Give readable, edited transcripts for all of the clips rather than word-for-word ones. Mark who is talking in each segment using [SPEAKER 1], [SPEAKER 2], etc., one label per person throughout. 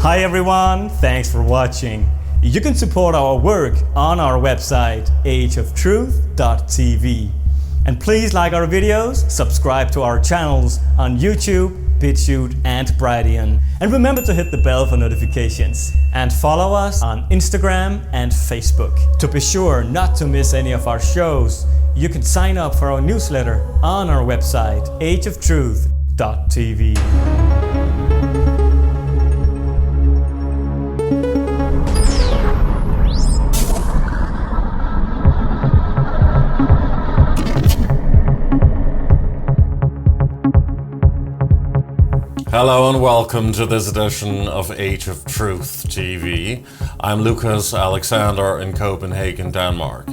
[SPEAKER 1] Hi everyone, thanks for watching. You can support our work on our website, ageoftruth.tv. And please like our videos, subscribe to our channels on YouTube, BitChute and Brighteon. And remember to hit the bell for notifications. And follow us on Instagram and Facebook. To be sure not to miss any of our shows, you can sign up for our newsletter on our website, ageoftruth.tv.
[SPEAKER 2] Hello and welcome to this edition of Age of Truth TV. I'm Lucas Alexander in Copenhagen, Denmark.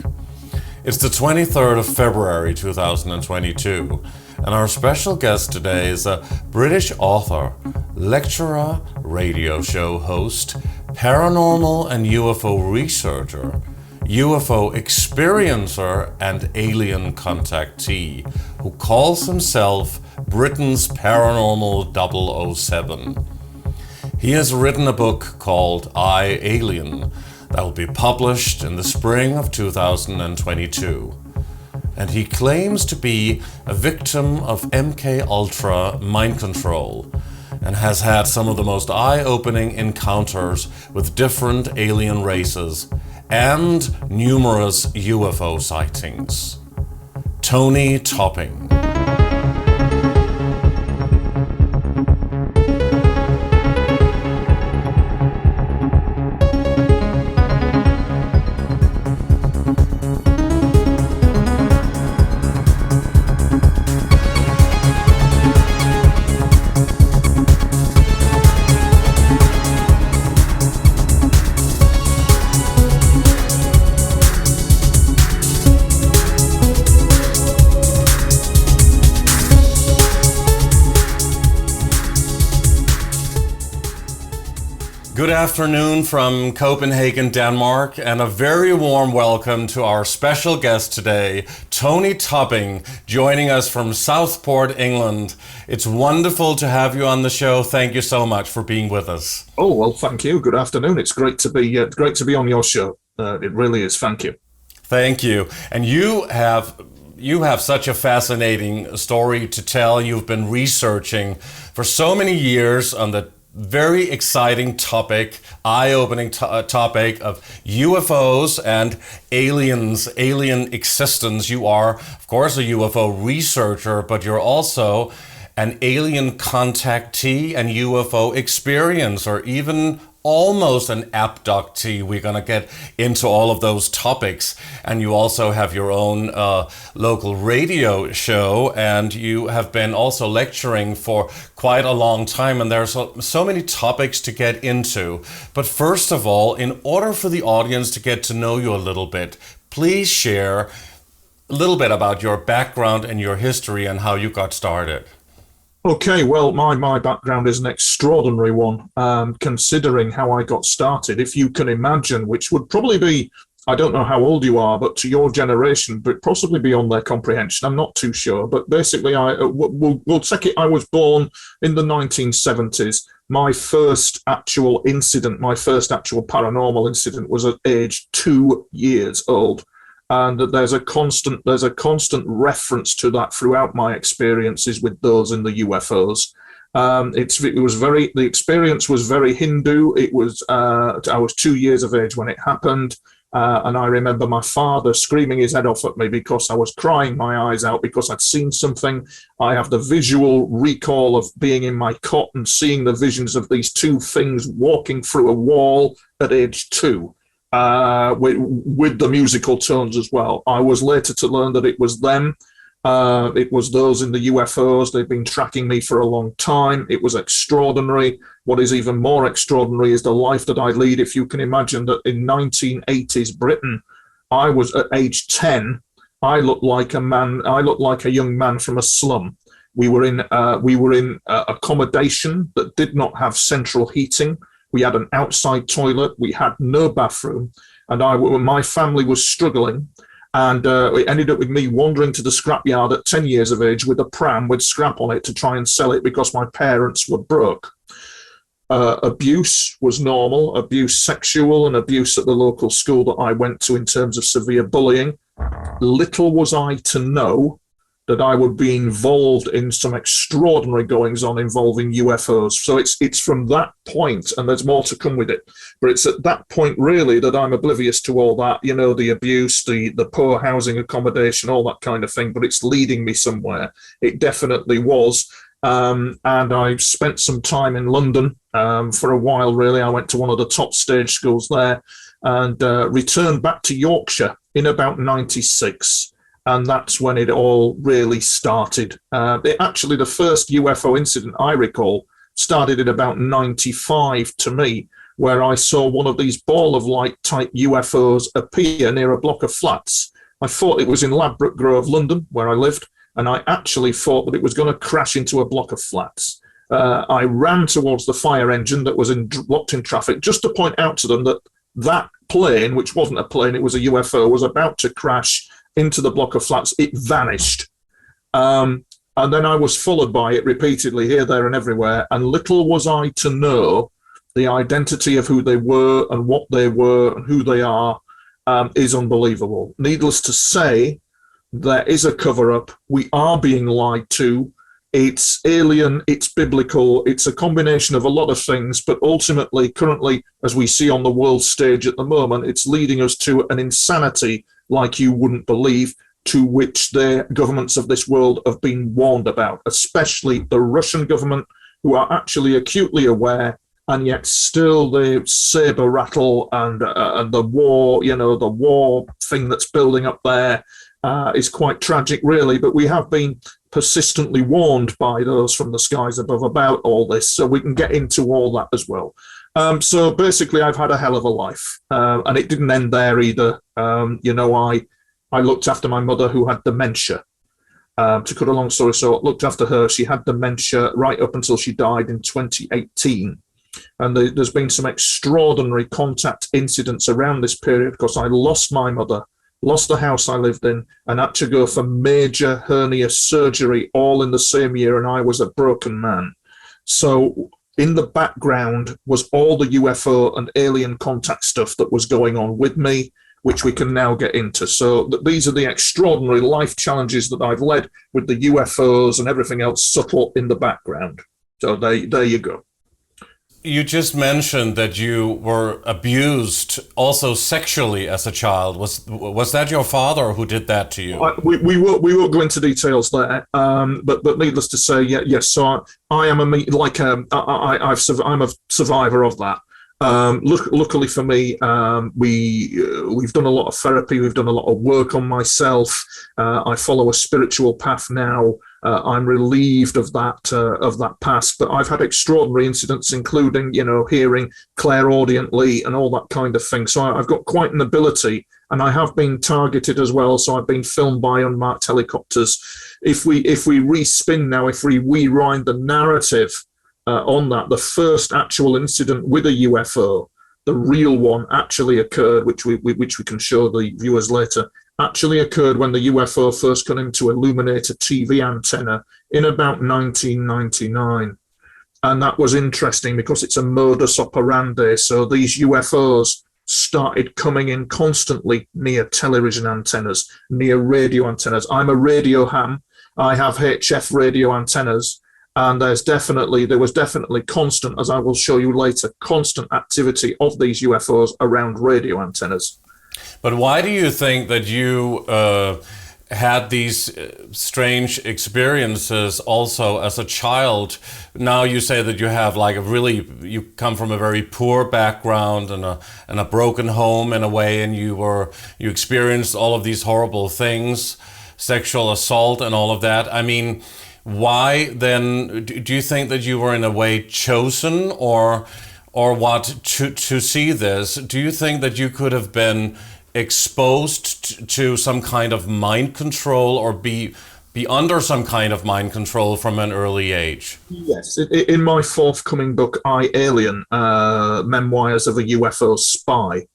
[SPEAKER 2] It's the 23rd of February 2022, and our special guest today is a British author, lecturer, radio show host, paranormal and UFO researcher, UFO experiencer and alien contactee, who calls himself Britain's Paranormal 007. He has written a book called I, Alien that will be published in the spring of 2022. And he claims to be a victim of MK-Ultra mind control and has had some of the most eye-opening encounters with different alien races and numerous UFO sightings. Tony Topping. Good afternoon from Copenhagen, Denmark, and a very warm welcome to our special guest today, Tony Topping, joining us from Southport, England. It's wonderful to have you on the show. Thank you so much for being with us.
[SPEAKER 3] Oh, well, thank you. Good afternoon. It's great to be on your show. It really is. Thank you.
[SPEAKER 2] Thank you. And you have such a fascinating story to tell. You've been researching for so many years on the very exciting topic, eye-opening topic of UFOs and aliens, alien existence. You are, of course, a UFO researcher, but you're also an alien contactee and UFO experiencer, even almost an abductee. We're going to get into all of those topics. And you also have your own local radio show, and you have been also lecturing for quite a long time. And there's so many topics to get into. But first of all, in order for the audience to get to know you a little bit, please share a little bit about your background and your history and how you got started.
[SPEAKER 3] Okay, well, my background is an extraordinary one, considering how I got started. If you can imagine, which would probably be, I don't know how old you are, but to your generation, but possibly beyond their comprehension, I'm not too sure. But basically, we'll take it, I was born in the 1970s. My first actual paranormal incident was at age 2 years old. And there's a constant reference to that throughout my experiences with those in the UFOs. The experience was very Hindu. I was 2 years of age when it happened. And I remember my father screaming his head off at me because I was crying my eyes out because I'd seen something. I have the visual recall of being in my cot and seeing the visions of these two things walking through a wall at age 2. With the musical tones as well. I was later to learn that it was them. It was those in the UFOs. They've been tracking me for a long time. It was extraordinary. What is even more extraordinary is the life that I lead. If you can imagine that in 1980s Britain, I was at age 10. I looked like a young man from a slum. We were in accommodation that did not have central heating. We had an outside toilet. We had no bathroom, and my family was struggling. And it ended up with me wandering to the scrapyard at 10 years of age with a pram with scrap on it to try and sell it because my parents were broke. Abuse was normal, abuse sexual and abuse at the local school that I went to in terms of severe bullying. Little was I to know that I would be involved in some extraordinary goings on involving UFOs. So it's from that point, and there's more to come with it, but it's at that point really that I'm oblivious to all that, you know, the abuse, the poor housing accommodation, all that kind of thing, but it's leading me somewhere. It definitely was. And I spent some time in London for a while, really. I went to one of the top stage schools there and returned back to Yorkshire in about 96. And that's when it all really started. Actually, the first UFO incident I recall started in about 95 to me, where I saw one of these ball of light type UFOs appear near a block of flats. I thought it was in Ladbroke Grove, London, where I lived, and I actually thought that it was going to crash into a block of flats. I ran towards the fire engine that was blocked in traffic just to point out to them that that plane, which wasn't a plane, it was a UFO, was about to crash into the block of flats. It vanished. And then I was followed by it repeatedly here, there, and everywhere. And little was I to know the identity of who they were and what they were and who they are is unbelievable. Needless to say, there is a cover-up. We are being lied to. It's alien, it's biblical, it's a combination of a lot of things, but ultimately, currently, as we see on the world stage at the moment, it's leading us to an insanity like you wouldn't believe, to which the governments of this world have been warned about, especially the Russian government, who are actually acutely aware, and yet still the saber rattle and the war, you know, the war thing that's building up there is quite tragic, really. But we have been persistently warned by those from the skies above about all this, so we can get into all that as well. So basically, I've had a hell of a life, and it didn't end there either. You know, I looked after my mother, who had dementia. To cut a long story short, looked after her. She had dementia right up until she died in 2018. And there's been some extraordinary contact incidents around this period, because I lost my mother, lost the house I lived in, and had to go for major hernia surgery all in the same year, and I was a broken man. So in the background was all the UFO and alien contact stuff that was going on with me, which we can now get into. So these are the extraordinary life challenges that I've led with the UFOs and everything else subtle in the background. So there you go.
[SPEAKER 2] You just mentioned that you were abused also sexually as a child. Was that your father who did that to you?
[SPEAKER 3] We won't go into details there, but needless to say, yes. So I am I'm a survivor of that. Luckily for me, we've done a lot of therapy. We've done a lot of work on myself. I follow a spiritual path now. I'm relieved of that past, but I've had extraordinary incidents, including, you know, hearing clairaudiently and all that kind of thing. So I've got quite an ability, and I have been targeted as well. So I've been filmed by unmarked helicopters. If we respin now, if we rewind the narrative on that, the first actual incident with a UFO, the real one, actually occurred, which we can show the viewers later, actually occurred when the UFO first got into illuminate a TV antenna in about 1999. And that was interesting because it's a modus operandi. So these UFOs started coming in constantly near television antennas, near radio antennas. I'm a radio ham. I have HF radio antennas. And there was definitely constant, as I will show you later, constant activity of these UFOs around radio antennas.
[SPEAKER 2] But why do you think that you had these strange experiences also as a child? Now you say that you have you come from a very poor background and a broken home in a way, and you experienced all of these horrible things, sexual assault and all of that. I mean, why then do you think that you were in a way chosen or what to see this? Do you think that you could have been exposed to some kind of mind control or be under some kind of mind control from an early age?
[SPEAKER 3] Yes. In my forthcoming book, I, Alien, Memoirs of a UFO Spy,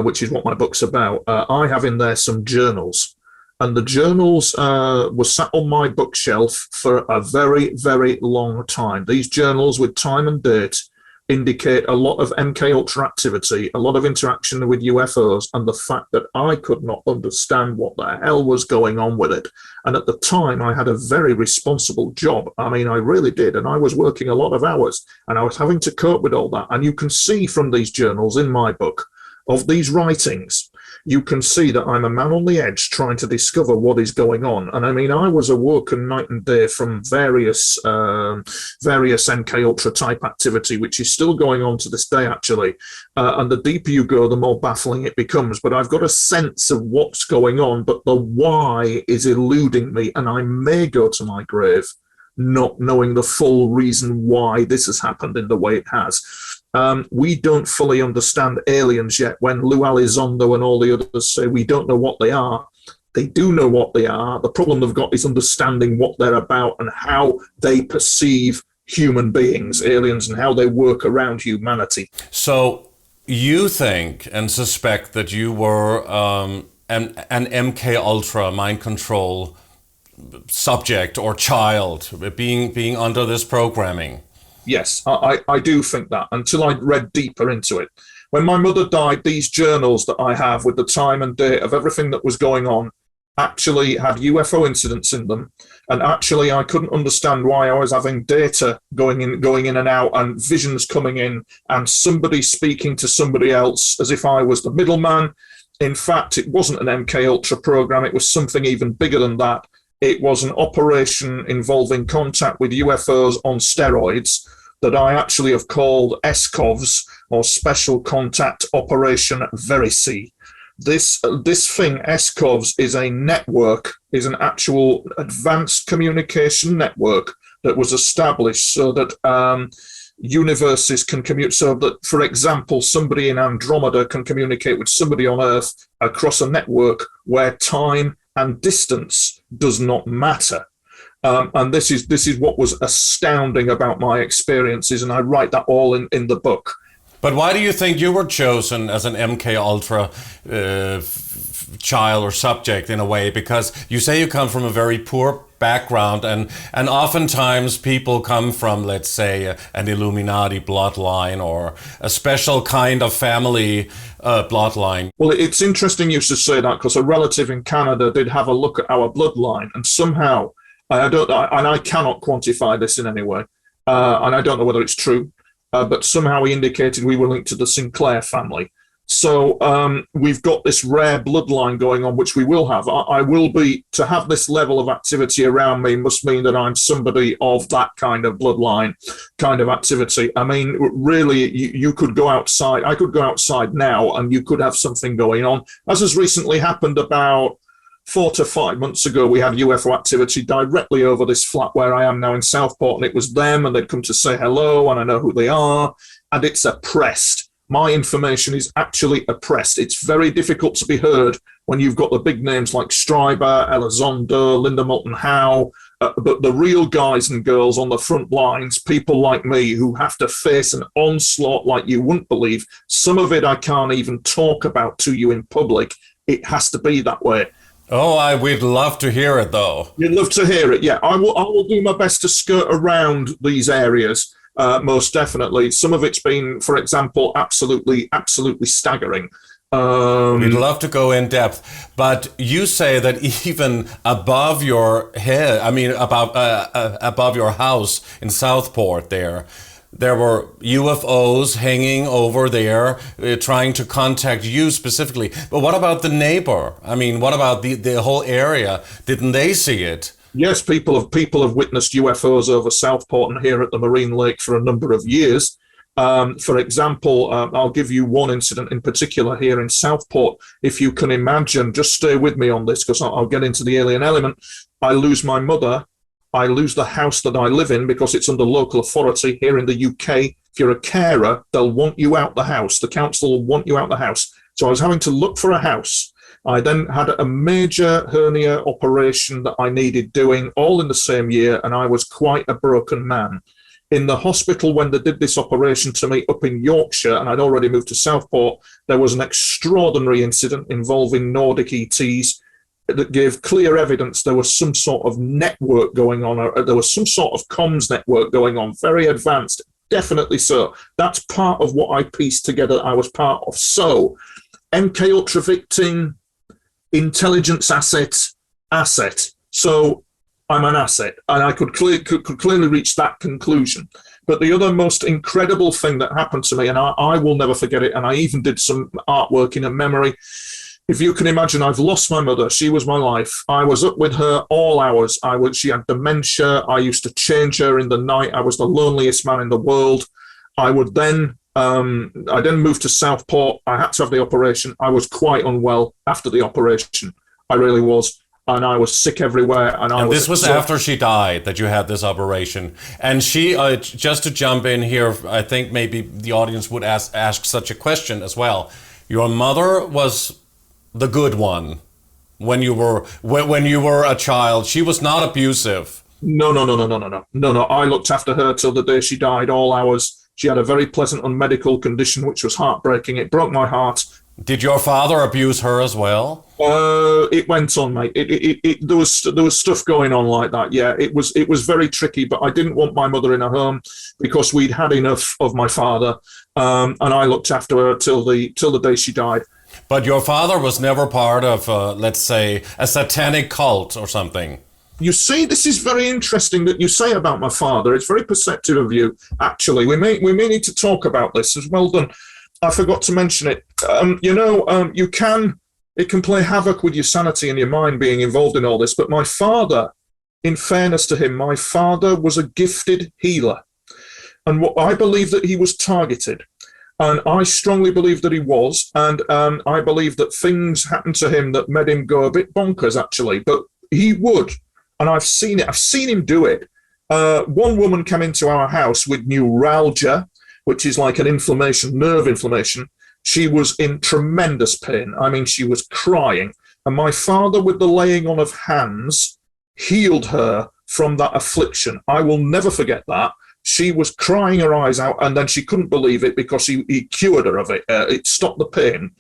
[SPEAKER 3] which is what my book's about, I have in there some journals. And the journals were sat on my bookshelf for a very, very long time. These journals with time and date indicate a lot of MK Ultra activity, a lot of interaction with UFOs, and the fact that I could not understand what the hell was going on with it. And at the time, I had a very responsible job. I mean, I really did. And I was working a lot of hours, and I was having to cope with all that. And you can see from these journals in my book, of these writings, you can see that I'm a man on the edge trying to discover what is going on. And I mean, I was awoken night and day from various MK Ultra type activity, which is still going on to this day, actually. And the deeper you go, the more baffling it becomes. But I've got a sense of what's going on, but the why is eluding me. And I may go to my grave not knowing the full reason why this has happened in the way it has. We don't fully understand aliens yet. When Lou Elizondo and all the others say we don't know what they are, they do know what they are. The problem they've got is understanding what they're about and how they perceive human beings, aliens, and how they work around humanity.
[SPEAKER 2] So you think and suspect that you were an MK Ultra mind control subject or child being under this programming?
[SPEAKER 3] Yes, I do think that, until I read deeper into it. When my mother died, these journals that I have with the time and date of everything that was going on actually had UFO incidents in them. And actually, I couldn't understand why I was having data going in and out, and visions coming in, and somebody speaking to somebody else as if I was the middleman. In fact, it wasn't an MK Ultra program. It was something even bigger than that. It was an operation involving contact with UFOs on steroids that I actually have called SCOVs, or Special Contact Operation Verisea. This thing, SCOVs, is a network, is an actual advanced communication network that was established so that universes can commute, so that, for example, somebody in Andromeda can communicate with somebody on Earth across a network where time and distance does not matter. And this is what was astounding about my experiences, and I write that all in the book.
[SPEAKER 2] But why do you think you were chosen as an MK Ultra child or subject in a way? Because you say you come from a very poor background, and oftentimes people come from, let's say, an Illuminati bloodline or a special kind of family bloodline.
[SPEAKER 3] Well, it's interesting you should say that, because a relative in Canada did have a look at our bloodline, and somehow, I cannot quantify this in any way, and I don't know whether it's true, but somehow he indicated we were linked to the Sinclair family. So we've got this rare bloodline going on, which we will have. I will be, to have this level of activity around me must mean that I'm somebody of that kind of bloodline, kind of activity. I mean, really, you could go outside. I could go outside now and you could have something going on. As has recently happened about 4 to 5 months ago, we had UFO activity directly over this flat where I am now in Southport, and it was them, and they'd come to say hello, and I know who they are, and it's oppressed. My information is actually oppressed. It's very difficult to be heard when you've got the big names like Stryber, Elizondo, Linda Moulton Howe, but the real guys and girls on the front lines, people like me who have to face an onslaught like you wouldn't believe. Some of it I can't even talk about to you in public. It has to be that way.
[SPEAKER 2] Oh, we'd love to hear it, though.
[SPEAKER 3] You'd love to hear it, yeah. I will do my best to skirt around these areas, most definitely. Some of it's been, for example, absolutely staggering.
[SPEAKER 2] We'd love to go in depth, but you say that even above your head, I mean, above your house in Southport there were UFOs hanging over there, trying to contact you specifically. But what about the neighbor? I mean, what about the whole area? Didn't they see it?
[SPEAKER 3] Yes, people have witnessed UFOs over Southport and here at the Marine Lake for a number of years. For example, I'll give you one incident in particular here in Southport. If you can imagine, just stay with me on this because I'll get into the alien element. I lose my mother. I lose the house that I live in because it's under local authority here in the UK. If you're a carer, they'll want you out the house. The council will want you out the house. So I was having to look for a house. I then had a major hernia operation that I needed doing all in the same year, and I was quite a broken man. In the hospital, when they did this operation to me up in Yorkshire, and I'd already moved to Southport, there was an extraordinary incident involving Nordic ETs that gave clear evidence there was some sort of network going on, or there was some sort of comms network going on, very advanced, definitely so. That's part of what I pieced together. I was part of. So, MK Ultra victim, intelligence asset. So I'm an asset, and I could clearly reach that conclusion. But the other most incredible thing that happened to me, and I will never forget it, and I even did some artwork in a memory. If you can imagine, I've lost my mother. She was my life. I was up with her all hours. She had dementia. I used to change her in the night. I was the loneliest man in the world. I then moved to Southport. I had to have the operation. I was quite unwell after the operation. I really was. And I was sick everywhere. And
[SPEAKER 2] this was after she died that you had this operation. And she, just to jump in here, I think maybe the audience would ask such a question as well. Your mother was the good one when you were a child. She was not abusive.
[SPEAKER 3] No. I looked after her till the day she died, all hours. She had a very pleasant medical condition, which was heartbreaking. It broke my heart.
[SPEAKER 2] Did your father abuse her as well?
[SPEAKER 3] It went on, mate. There was stuff going on like that. Yeah, it was very tricky. But I didn't want my mother in a home because we'd had enough of my father, and I looked after her till the day she died.
[SPEAKER 2] But your father was never part of, let's say, a satanic cult or something.
[SPEAKER 3] You see, this is very interesting that you say about my father. It's very perceptive of you. Actually, we may need to talk about this. As well done. I forgot to mention it. It can play havoc with your sanity and your mind being involved in all this. But my father, in fairness to him, my father was a gifted healer. And I believe that he was targeted. And I strongly believe that he was. And I believe that things happened to him that made him go a bit bonkers, actually. But he would. And I've seen it. I've seen him do it. One woman came into our house with neuralgia, which is like an nerve inflammation. She was in tremendous pain. I mean, she was crying. And my father, with the laying on of hands, healed her from that affliction. I will never forget that. She was crying her eyes out, and then she couldn't believe it because he cured her of it. It stopped the pain.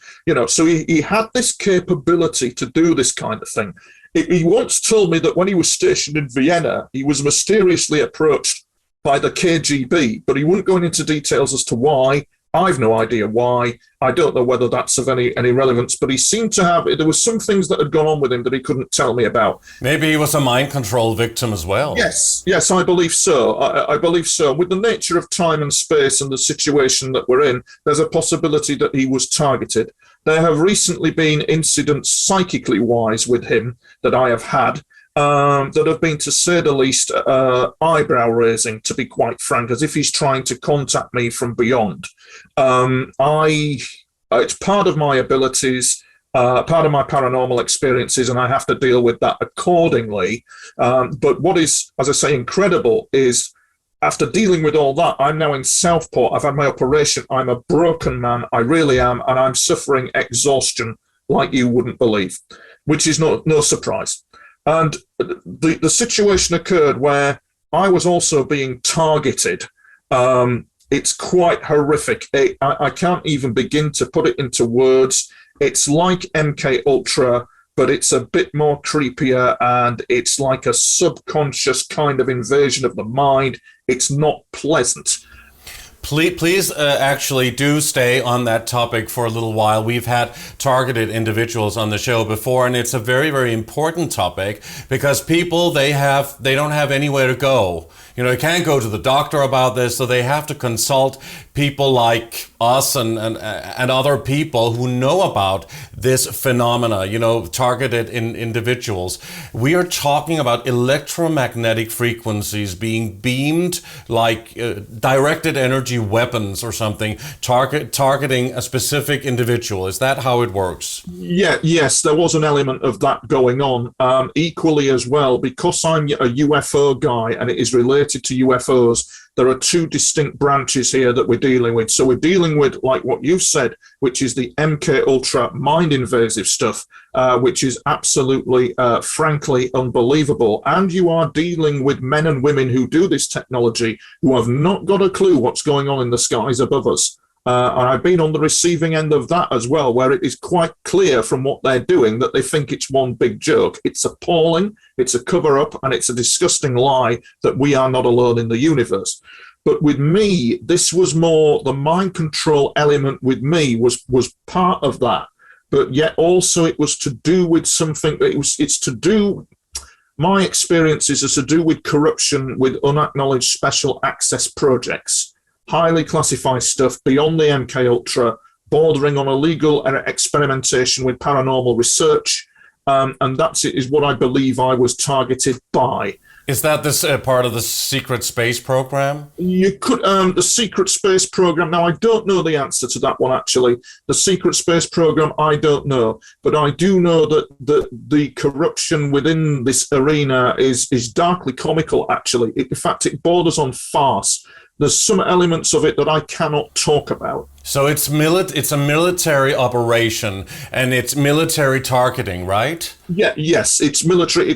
[SPEAKER 3] So he had this capability to do this kind of thing. He once told me that when he was stationed in Vienna, he was mysteriously approached by the KGB, but he wouldn't go into details as to why. I've no idea why. I don't know whether that's of any relevance, but he seemed to have, there was some things that had gone on with him that he couldn't tell me about.
[SPEAKER 2] Maybe he was a mind control victim as well.
[SPEAKER 3] Yes, I believe so. I believe so. With the nature of time and space and the situation that we're in, there's a possibility that he was targeted. There have recently been incidents psychically wise with him that I have had, that have been, to say the least, eyebrow raising, to be quite frank, as if he's trying to contact me from beyond. It's part of my abilities, part of my paranormal experiences, and I have to deal with that accordingly. But what is, as I say, incredible is, after dealing with all that, I'm now in Southport. I've had my operation. I'm a broken man. I really am. And I'm suffering exhaustion like you wouldn't believe, which is no surprise. And the situation occurred where I was also being targeted. It's quite horrific. I can't even begin to put it into words. It's like MK Ultra, but it's a bit more creepier, and it's like a subconscious kind of invasion of the mind. It's not pleasant.
[SPEAKER 2] Please actually do stay on that topic for a little while. We've had targeted individuals on the show before, and it's a very, very important topic because people, they don't have anywhere to go. They can't go to the doctor about this, so they have to consult people like us and other people who know about this phenomena, targeted individuals. We are talking about electromagnetic frequencies being beamed like directed energy weapons or something, targeting a specific individual. Is that how it works? Yes,
[SPEAKER 3] there was an element of that going on. Equally as well, because I'm a UFO guy and it is related to UFOs, there are two distinct branches here that we're dealing with. So we're dealing with, like what you've said, which is the MK Ultra mind invasive stuff, which is absolutely, frankly, unbelievable. And you are dealing with men and women who do this technology who have not got a clue what's going on in the skies above us. And I've been on the receiving end of that as well, where it is quite clear from what they're doing that they think it's one big joke. It's appalling, it's a cover-up, and it's a disgusting lie that we are not alone in the universe. But with me, this was more the mind control element. With me was part of that, but yet also it was to do with something. It's to do. My experiences are to do with corruption, with unacknowledged special access projects, highly classified stuff beyond the MK Ultra, bordering on illegal experimentation with paranormal research, and that is what I believe I was targeted by.
[SPEAKER 2] Is that this part of the secret space program?
[SPEAKER 3] You could, the secret space program. Now, I don't know the answer to that one, actually. The secret space program, I don't know. But I do know that the corruption within this arena is darkly comical, actually. In fact, it borders on farce. There's some elements of it that I cannot talk about.
[SPEAKER 2] So it's a military operation, and it's military targeting, right?
[SPEAKER 3] Yeah, yes, it's military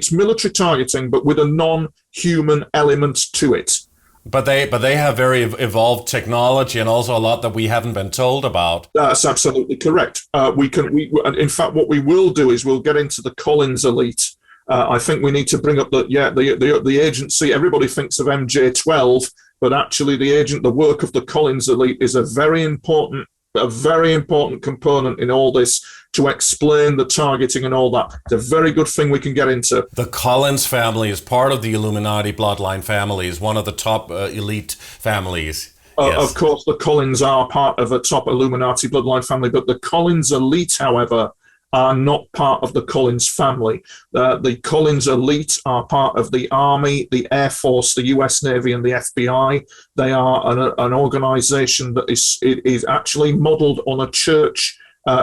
[SPEAKER 3] targeting, but with a non-human element to it.
[SPEAKER 2] But they have very evolved technology, and also a lot that we haven't been told about.
[SPEAKER 3] That's absolutely correct. In fact, what we will do is we'll get into the Collins elite. I think we need to bring up the agency. Everybody thinks of MJ12. But actually, the work of the Collins elite is a very important component in all this to explain the targeting and all that. It's a very good thing we can get into.
[SPEAKER 2] The Collins family is part of the Illuminati bloodline family, is one of the top elite families. Yes.
[SPEAKER 3] Of course, the Collins are part of a top Illuminati bloodline family, but the Collins elite, however, are not part of the Collins family. The Collins elite are part of the Army, the Air Force, the US Navy, and the FBI. They are an organization that is actually modeled on a church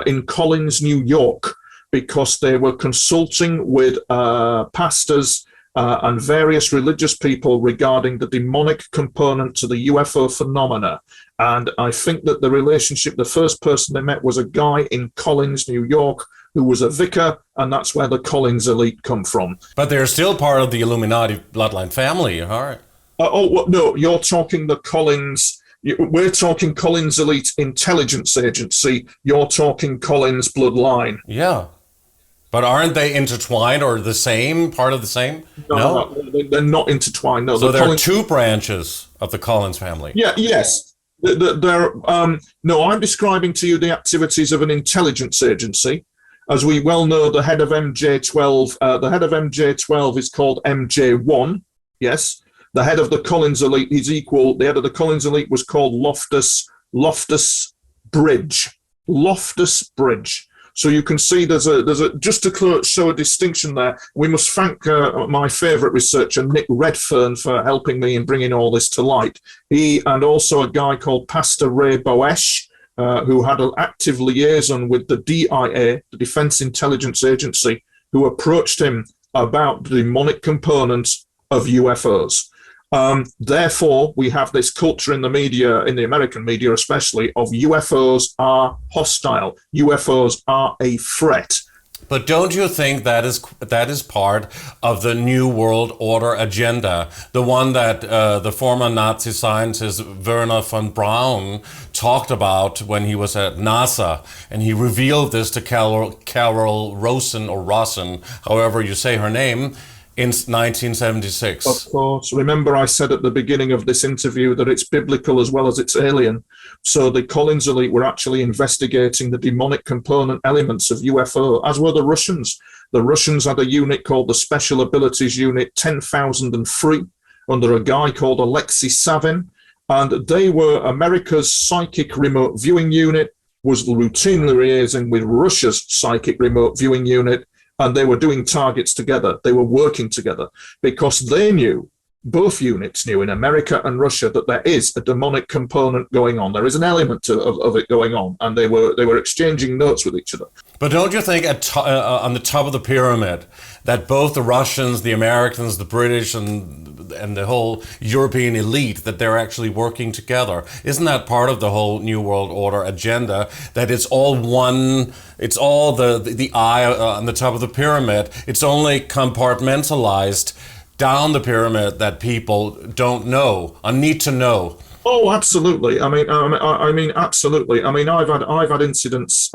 [SPEAKER 3] in Collins, New York, because they were consulting with pastors and various religious people regarding the demonic component to the UFO phenomena. And I think that the first person they met was a guy in Collins, New York, who was a vicar, and that's where the Collins elite come from.
[SPEAKER 2] But they're still part of the Illuminati bloodline family, all right?
[SPEAKER 3] No, you're talking the Collins. We're talking Collins elite intelligence agency. You're talking Collins bloodline.
[SPEAKER 2] Yeah. But aren't they intertwined or the same, part of the same?
[SPEAKER 3] No, they're not intertwined. No,
[SPEAKER 2] so there are two branches of the Collins family.
[SPEAKER 3] Yeah, yes. No, I'm describing to you the activities of an intelligence agency. As we well know, the head of MJ12 is called MJ1. Yes. The head of the Collins elite is equal. The head of the Collins elite was called Loftus Bridge. Loftus Bridge. So you can see there's a just to show a distinction there. We must thank my favourite researcher, Nick Redfern, for helping me in bringing all this to light. He and also a guy called Pastor Ray Boesch, who had an active liaison with the DIA, the Defense Intelligence Agency, who approached him about the demonic components of UFOs. Therefore, we have this culture in the media, in the American media especially, of UFOs are hostile. UFOs are a threat.
[SPEAKER 2] But don't you think that is part of the New World Order agenda, the one that the former Nazi scientist Werner von Braun talked about when he was at NASA, and he revealed this to Carol Rosen, or Rosen, however you say her name, in 1976.
[SPEAKER 3] Of course. Remember, I said at the beginning of this interview that it's biblical as well as it's alien. So the Collins elite were actually investigating the demonic component elements of UFO, as were the Russians. The Russians had a unit called the Special Abilities Unit 10,003 under a guy called Alexei Savin. And they were America's psychic remote viewing unit, was routinely liaising with Russia's psychic remote viewing unit. And they were doing targets together. They were working together because they knew, both units knew in America and Russia, that there is a demonic component going on. There is an element of it going on, and they were exchanging notes with each other.
[SPEAKER 2] But don't you think on the top of the pyramid that both the Russians, the Americans, the British, and the whole European elite, that they're actually working together? Isn't that part of the whole New World Order agenda, that it's all one, it's all the eye on the top of the pyramid, it's only compartmentalized down the pyramid that people don't know or need to know?
[SPEAKER 3] Oh, absolutely. I mean, absolutely. I mean, I've had incidents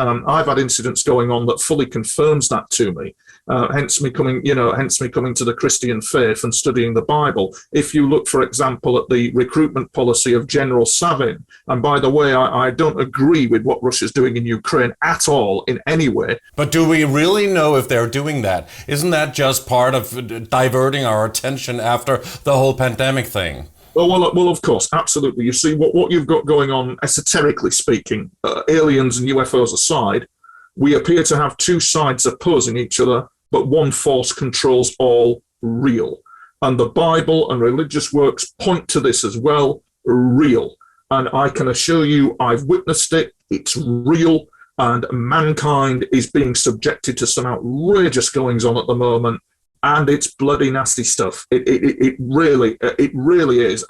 [SPEAKER 3] going on that fully confirms that to me. hence me coming to the Christian faith and studying the Bible. If you look, for example, at the recruitment policy of General Savin, and by the way, I don't agree with what Russia's doing in Ukraine at all in any way.
[SPEAKER 2] But do we really know if they're doing that? Isn't that just part of diverting our attention after the whole pandemic thing?
[SPEAKER 3] Well, of course, absolutely. You see, what you've got going on, esoterically speaking, aliens and UFOs aside, we appear to have two sides opposing each other, but one force controls all real. And the Bible and religious works point to this as well, real. And I can assure you, I've witnessed it, it's real, and mankind is being subjected to some outrageous goings on at the moment. And it's bloody nasty stuff. It really is.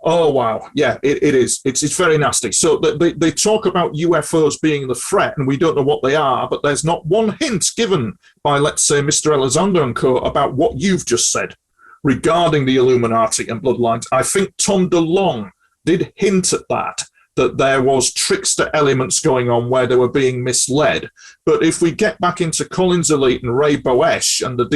[SPEAKER 3] Oh wow, yeah, it is. It's very nasty. So they talk about UFOs being the threat, and we don't know what they are. But there's not one hint given by, let's say, Mr. Elizondo and co. about what you've just said regarding the Illuminati and bloodlines. I think Tom DeLonge did hint at that there was trickster elements going on where they were being misled. But if we get back into Collins Elite and Ray Boesch and the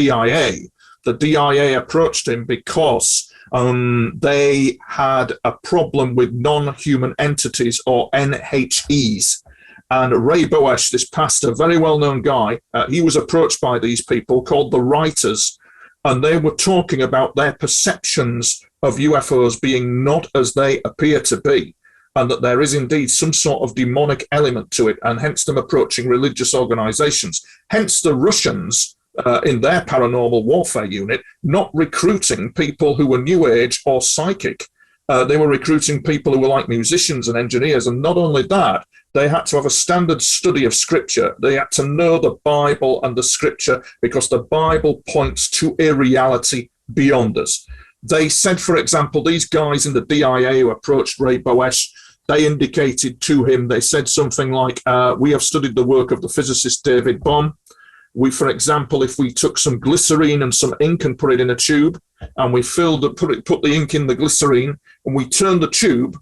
[SPEAKER 3] DIA approached him because they had a problem with non-human entities, or NHEs. And Ray Boesch, this pastor, very well-known guy, he was approached by these people called the Writers, and they were talking about their perceptions of UFOs being not as they appear to be, and that there is indeed some sort of demonic element to it, and hence them approaching religious organizations. Hence the Russians, in their paranormal warfare unit, not recruiting people who were New Age or psychic. They were recruiting people who were like musicians and engineers. And not only that, they had to have a standard study of scripture. They had to know the Bible and the scripture, because the Bible points to a reality beyond us. They said, for example, these guys in the DIA who approached Ray Boesch, they indicated to him, they said something like, we have studied the work of the physicist David Bohm. We, for example, if we took some glycerine and some ink and put it in a tube, and we put the ink in the glycerine, and we turn the tube,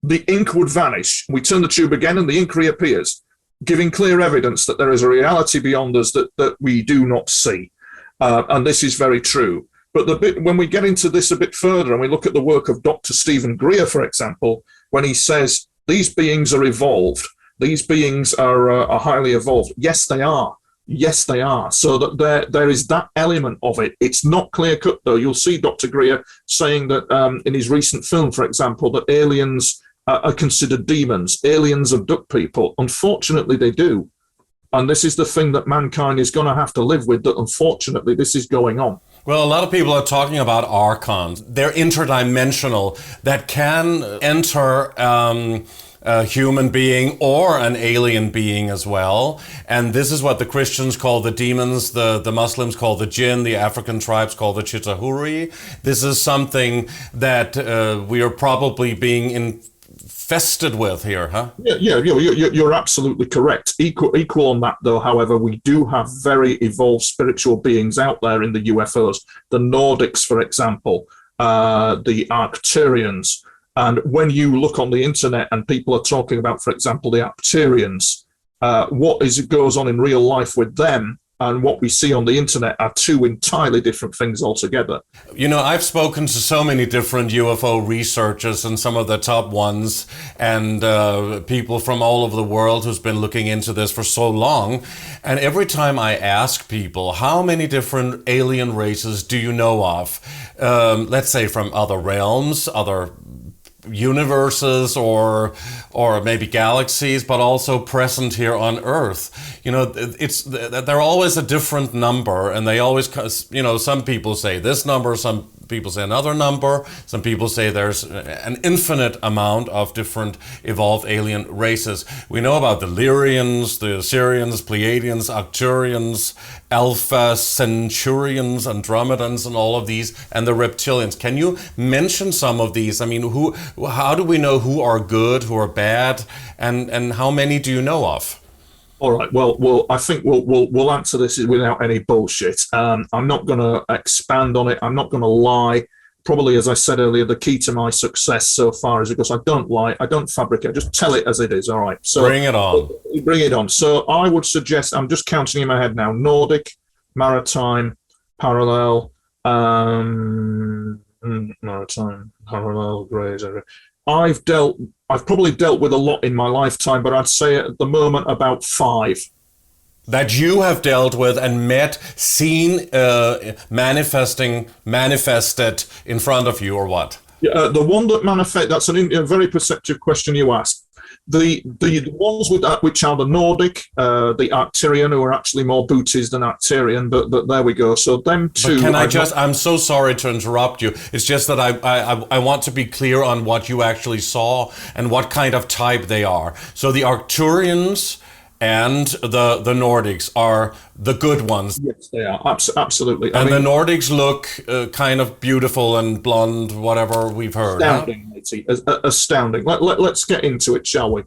[SPEAKER 3] the ink would vanish. We turn the tube again and the ink reappears, giving clear evidence that there is a reality beyond us that we do not see. And this is very true. But when we get into this a bit further and we look at the work of Dr. Stephen Greer, for example, when he says these beings are evolved, these beings are highly evolved. Yes, they are. Yes, they are. So that there is that element of it. It's not clear cut, though. You'll see Dr. Greer saying that in his recent film, for example, that aliens are considered demons. Aliens abduct people. Unfortunately, they do. And this is the thing that mankind is going to have to live with, that unfortunately this is going on.
[SPEAKER 2] Well, a lot of people are talking about archons. They're interdimensional, that can enter a human being or an alien being as well. And this is what the Christians call the demons, the Muslims call the jinn, the African tribes call the chitahuri. This is something that we are probably being infested with here, huh?
[SPEAKER 3] Yeah, you're absolutely correct. Equal on that, though, however, we do have very evolved spiritual beings out there in the UFOs. The Nordics, for example, the Arcturians. And when you look on the internet and people are talking about, for example, the Arcturians, goes on in real life with them and what we see on the internet are two entirely different things altogether.
[SPEAKER 2] You know, I've spoken to so many different UFO researchers and some of the top ones, and people from all over the world who's been looking into this for so long. And every time I ask people, how many different alien races do you know of? Let's say from other realms, other universes, or maybe galaxies, but also present here on Earth. You know, they're always a different number, and they always, you know, some people say this number, some people say another number, some people say there's an infinite amount of different evolved alien races. We know about the Lyrians, the Sirians, Pleiadians, Arcturians, Alpha Centaurians, Andromedans, and all of these, and the reptilians. Can you mention some of these? I mean, how do we know who are good, who are bad, and how many do you know of?
[SPEAKER 3] All right. Well, I think we'll answer this without any bullshit. I'm not going to expand on it. I'm not going to lie probably, as I said earlier, the key to my success so far is because I don't lie, I don't fabricate, just tell it as it is. All right. So
[SPEAKER 2] bring it on.
[SPEAKER 3] Bring it on. So I would suggest, I'm just counting in my head now, Nordic, maritime, parallel, maritime, parallel, greys. I've probably dealt with a lot in my lifetime, but I'd say at the moment about 5.
[SPEAKER 2] That you have dealt with and met, seen, manifested in front of you, or what?
[SPEAKER 3] The one that manifest, that's a very perceptive question you asked. The ones with that, which are the Nordic, the Arcturian, who are actually more booties than Arcturian, but there we go. So them two.
[SPEAKER 2] But I'm so sorry to interrupt you. It's just that I want to be clear on what you actually saw and what kind of type they are. So the Arcturians and the Nordics are the good ones.
[SPEAKER 3] Yes, they are. Absolutely.
[SPEAKER 2] And the Nordics look kind of beautiful and blonde, whatever we've heard.
[SPEAKER 3] Astounding, huh? Astounding. Let's get into it, shall we?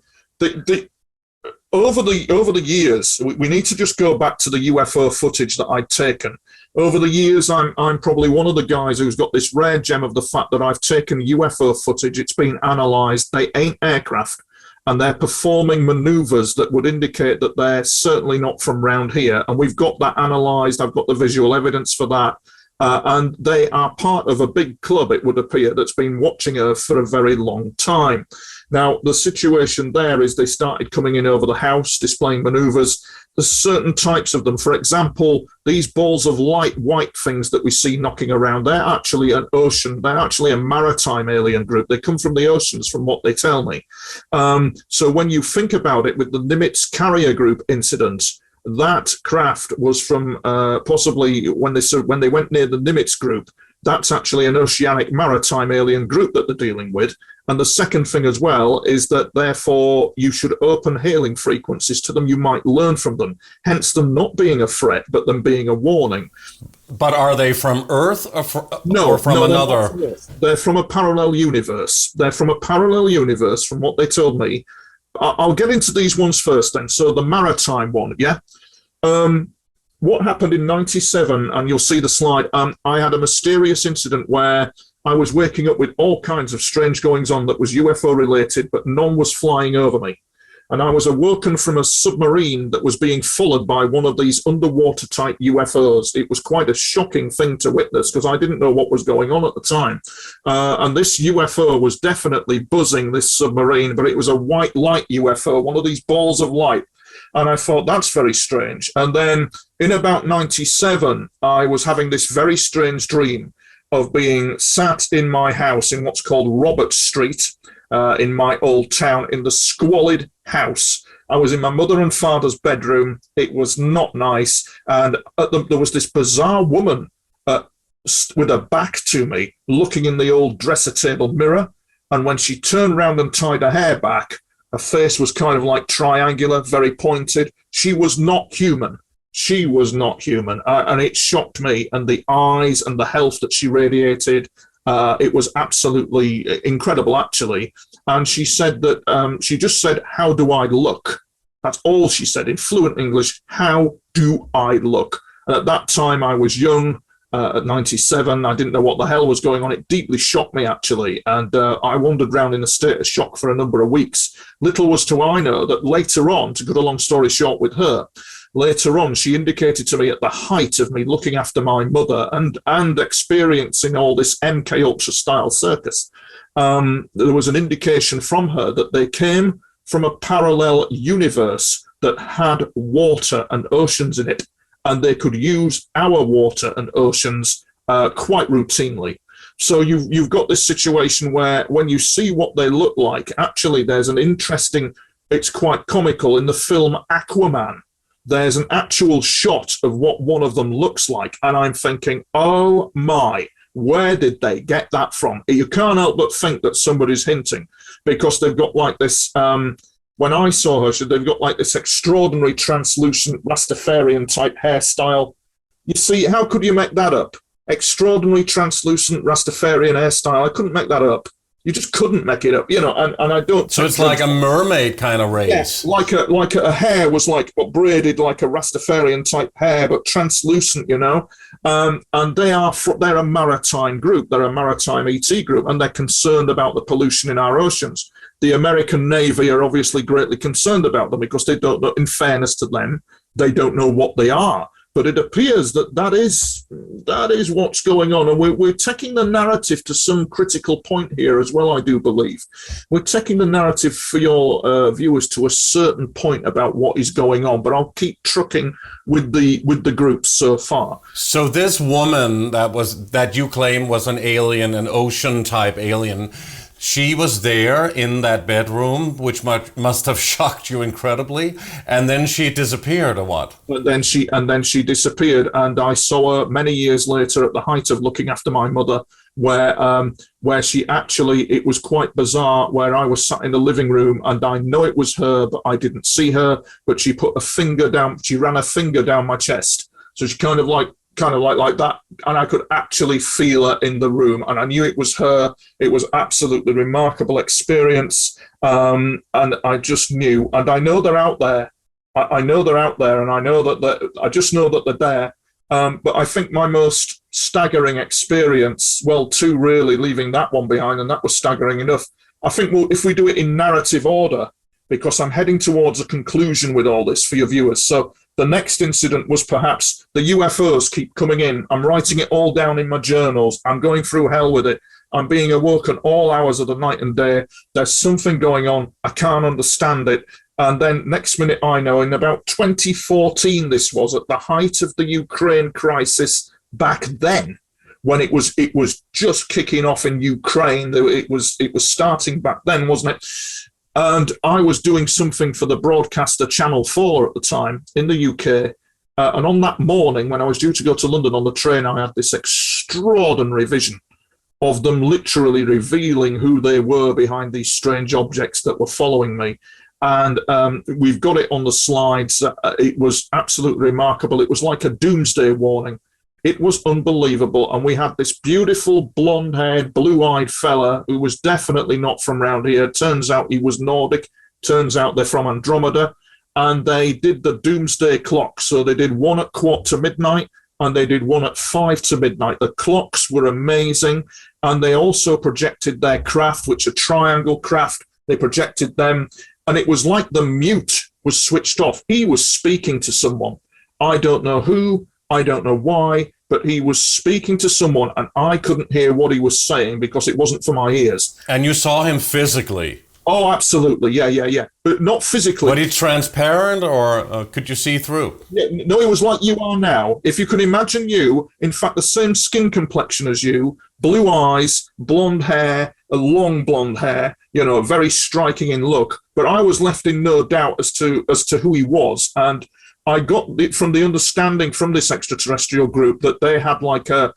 [SPEAKER 3] Over the years, we need to just go back to the UFO footage that I'd taken. Over the years, I'm probably one of the guys who's got this rare gem of the fact that I've taken UFO footage. It's been analysed. They ain't aircraft. And they're performing maneuvers that would indicate that they're certainly not from round here. And we've got that analysed. I've got the visual evidence for that. And they are part of a big club, it would appear, that's been watching Earth for a very long time. Now, the situation there is they started coming in over the house, displaying maneuvers. There's certain types of them. For example, these balls of light, white things that we see knocking around, they're actually an ocean. They're actually a maritime alien group. They come from the oceans, from what they tell me. So when you think about it, with the Nimitz carrier group incident, that craft was from possibly when they went near the Nimitz group. That's actually an oceanic maritime alien group that they're dealing with. And the second thing as well is that therefore you should open hailing frequencies to them. You might learn from them, hence them not being a threat, but them being a warning.
[SPEAKER 2] But are they from Earth or from another?
[SPEAKER 3] They're from a parallel universe. They're from a parallel universe, from what they told me. I'll get into these ones first then. So the maritime one, yeah? What happened in 97, and you'll see the slide, I had a mysterious incident where I was waking up with all kinds of strange goings on that was UFO related, but none was flying over me. And I was awoken from a submarine that was being followed by one of these underwater type UFOs. It was quite a shocking thing to witness because I didn't know what was going on at the time. And this UFO was definitely buzzing this submarine, but it was a white light UFO, one of these balls of light. And I thought, that's very strange. And then in about 97, I was having this very strange dream of being sat in my house in what's called Robert Street, in my old town, in the squalid house. I was in my mother and father's bedroom. It was not nice. And there was this bizarre woman with her back to me, looking in the old dresser table mirror. And when she turned round and tied her hair back, her face was kind of like triangular, very pointed. She was not human. She was not human. And it shocked me. And the eyes and the health that she radiated, it was absolutely incredible, actually. And she said that, she just said, "How do I look?" That's all she said in fluent English. How do I look? And at that time, I was young. At 97, I didn't know what the hell was going on. It deeply shocked me, actually. And I wandered around in a state of shock for a number of weeks. Little was to I know that later on, to cut a long story short with her, later on, she indicated to me at the height of me looking after my mother and experiencing all this MK Ultra style circus, there was an indication from her that they came from a parallel universe that had water and oceans in it, and they could use our water and oceans quite routinely. So you've got this situation where when you see what they look like, actually there's an interesting, it's quite comical, in the film Aquaman. There's an actual shot of what one of them looks like. And I'm thinking, oh my, where did they get that from? You can't help but think that somebody's hinting, because they've got like this, when I saw her, they've got like this extraordinary translucent Rastafarian type hairstyle. You see, how could you make that up? Extraordinary translucent Rastafarian hairstyle. I couldn't make that up. You just couldn't make it up, and I don't.
[SPEAKER 2] So it's like a mermaid kind of race.
[SPEAKER 3] Yes, like a hair was like braided like a Rastafarian type hair, but translucent, and they're a maritime group. They're a maritime ET group, and they're concerned about the pollution in our oceans. The American Navy are obviously greatly concerned about them because they don't know, in fairness to them, they don't know what they are. But it appears that is what's going on. And we're taking the narrative to some critical point here as well, I do believe. We're taking the narrative for your viewers to a certain point about what is going on. But I'll keep trucking with the groups so far.
[SPEAKER 2] So this woman that you claim was an alien, an ocean type alien, she was there in that bedroom, which must have shocked you incredibly, and then she disappeared, or what?
[SPEAKER 3] And then she disappeared, and I saw her many years later at the height of looking after my mother, where she actually, it was quite bizarre, where I was sat in the living room, and I know it was her, but I didn't see her, but she put a finger down, she ran a finger down my chest, so she kind of like that, and I could actually feel her in the room, and I knew it was her. It was absolutely remarkable experience, and I just knew, and I know they're out there. I know they're out there, and I know I just know that they're there. But I think my most staggering experience, well, two really, leaving that one behind, and that was staggering enough. I think if we do it in narrative order, because I'm heading towards a conclusion with all this for your viewers. So the next incident was perhaps the UFOs keep coming in. I'm writing it all down in my journals. I'm going through hell with it. I'm being awoken all hours of the night and day. There's something going on. I can't understand it. And then next minute I know, in about 2014, this was at the height of the Ukraine crisis back then, when it was just kicking off in Ukraine. It was starting back then, wasn't it? And I was doing something for the broadcaster Channel 4 at the time in the UK. And on that morning, when I was due to go to London on the train, I had this extraordinary vision of them literally revealing who they were behind these strange objects that were following me. And we've got it on the slides. It was absolutely remarkable. It was like a doomsday warning. It was unbelievable. And we had this beautiful blonde-haired, blue-eyed fella who was definitely not from round here. Turns out he was Nordic. Turns out they're from Andromeda. And they did the doomsday clock. So they did one at 1:45 and they did one at 1:55. The clocks were amazing. And they also projected their craft, which are triangle craft. They projected them. And it was like the mute was switched off. He was speaking to someone. I don't know who. I don't know why, but he was speaking to someone, and I couldn't hear what he was saying because it wasn't for my ears.
[SPEAKER 2] And you saw him physically?
[SPEAKER 3] Oh, absolutely. Yeah. But not physically.
[SPEAKER 2] Was he transparent, or could you see through?
[SPEAKER 3] Yeah, no, it was like you are now. If you can imagine you, in fact, the same skin complexion as you, blue eyes, blonde hair, a long blonde hair, very striking in look. But I was left in no doubt as to who he was. And I got it from the understanding from this extraterrestrial group that they had like a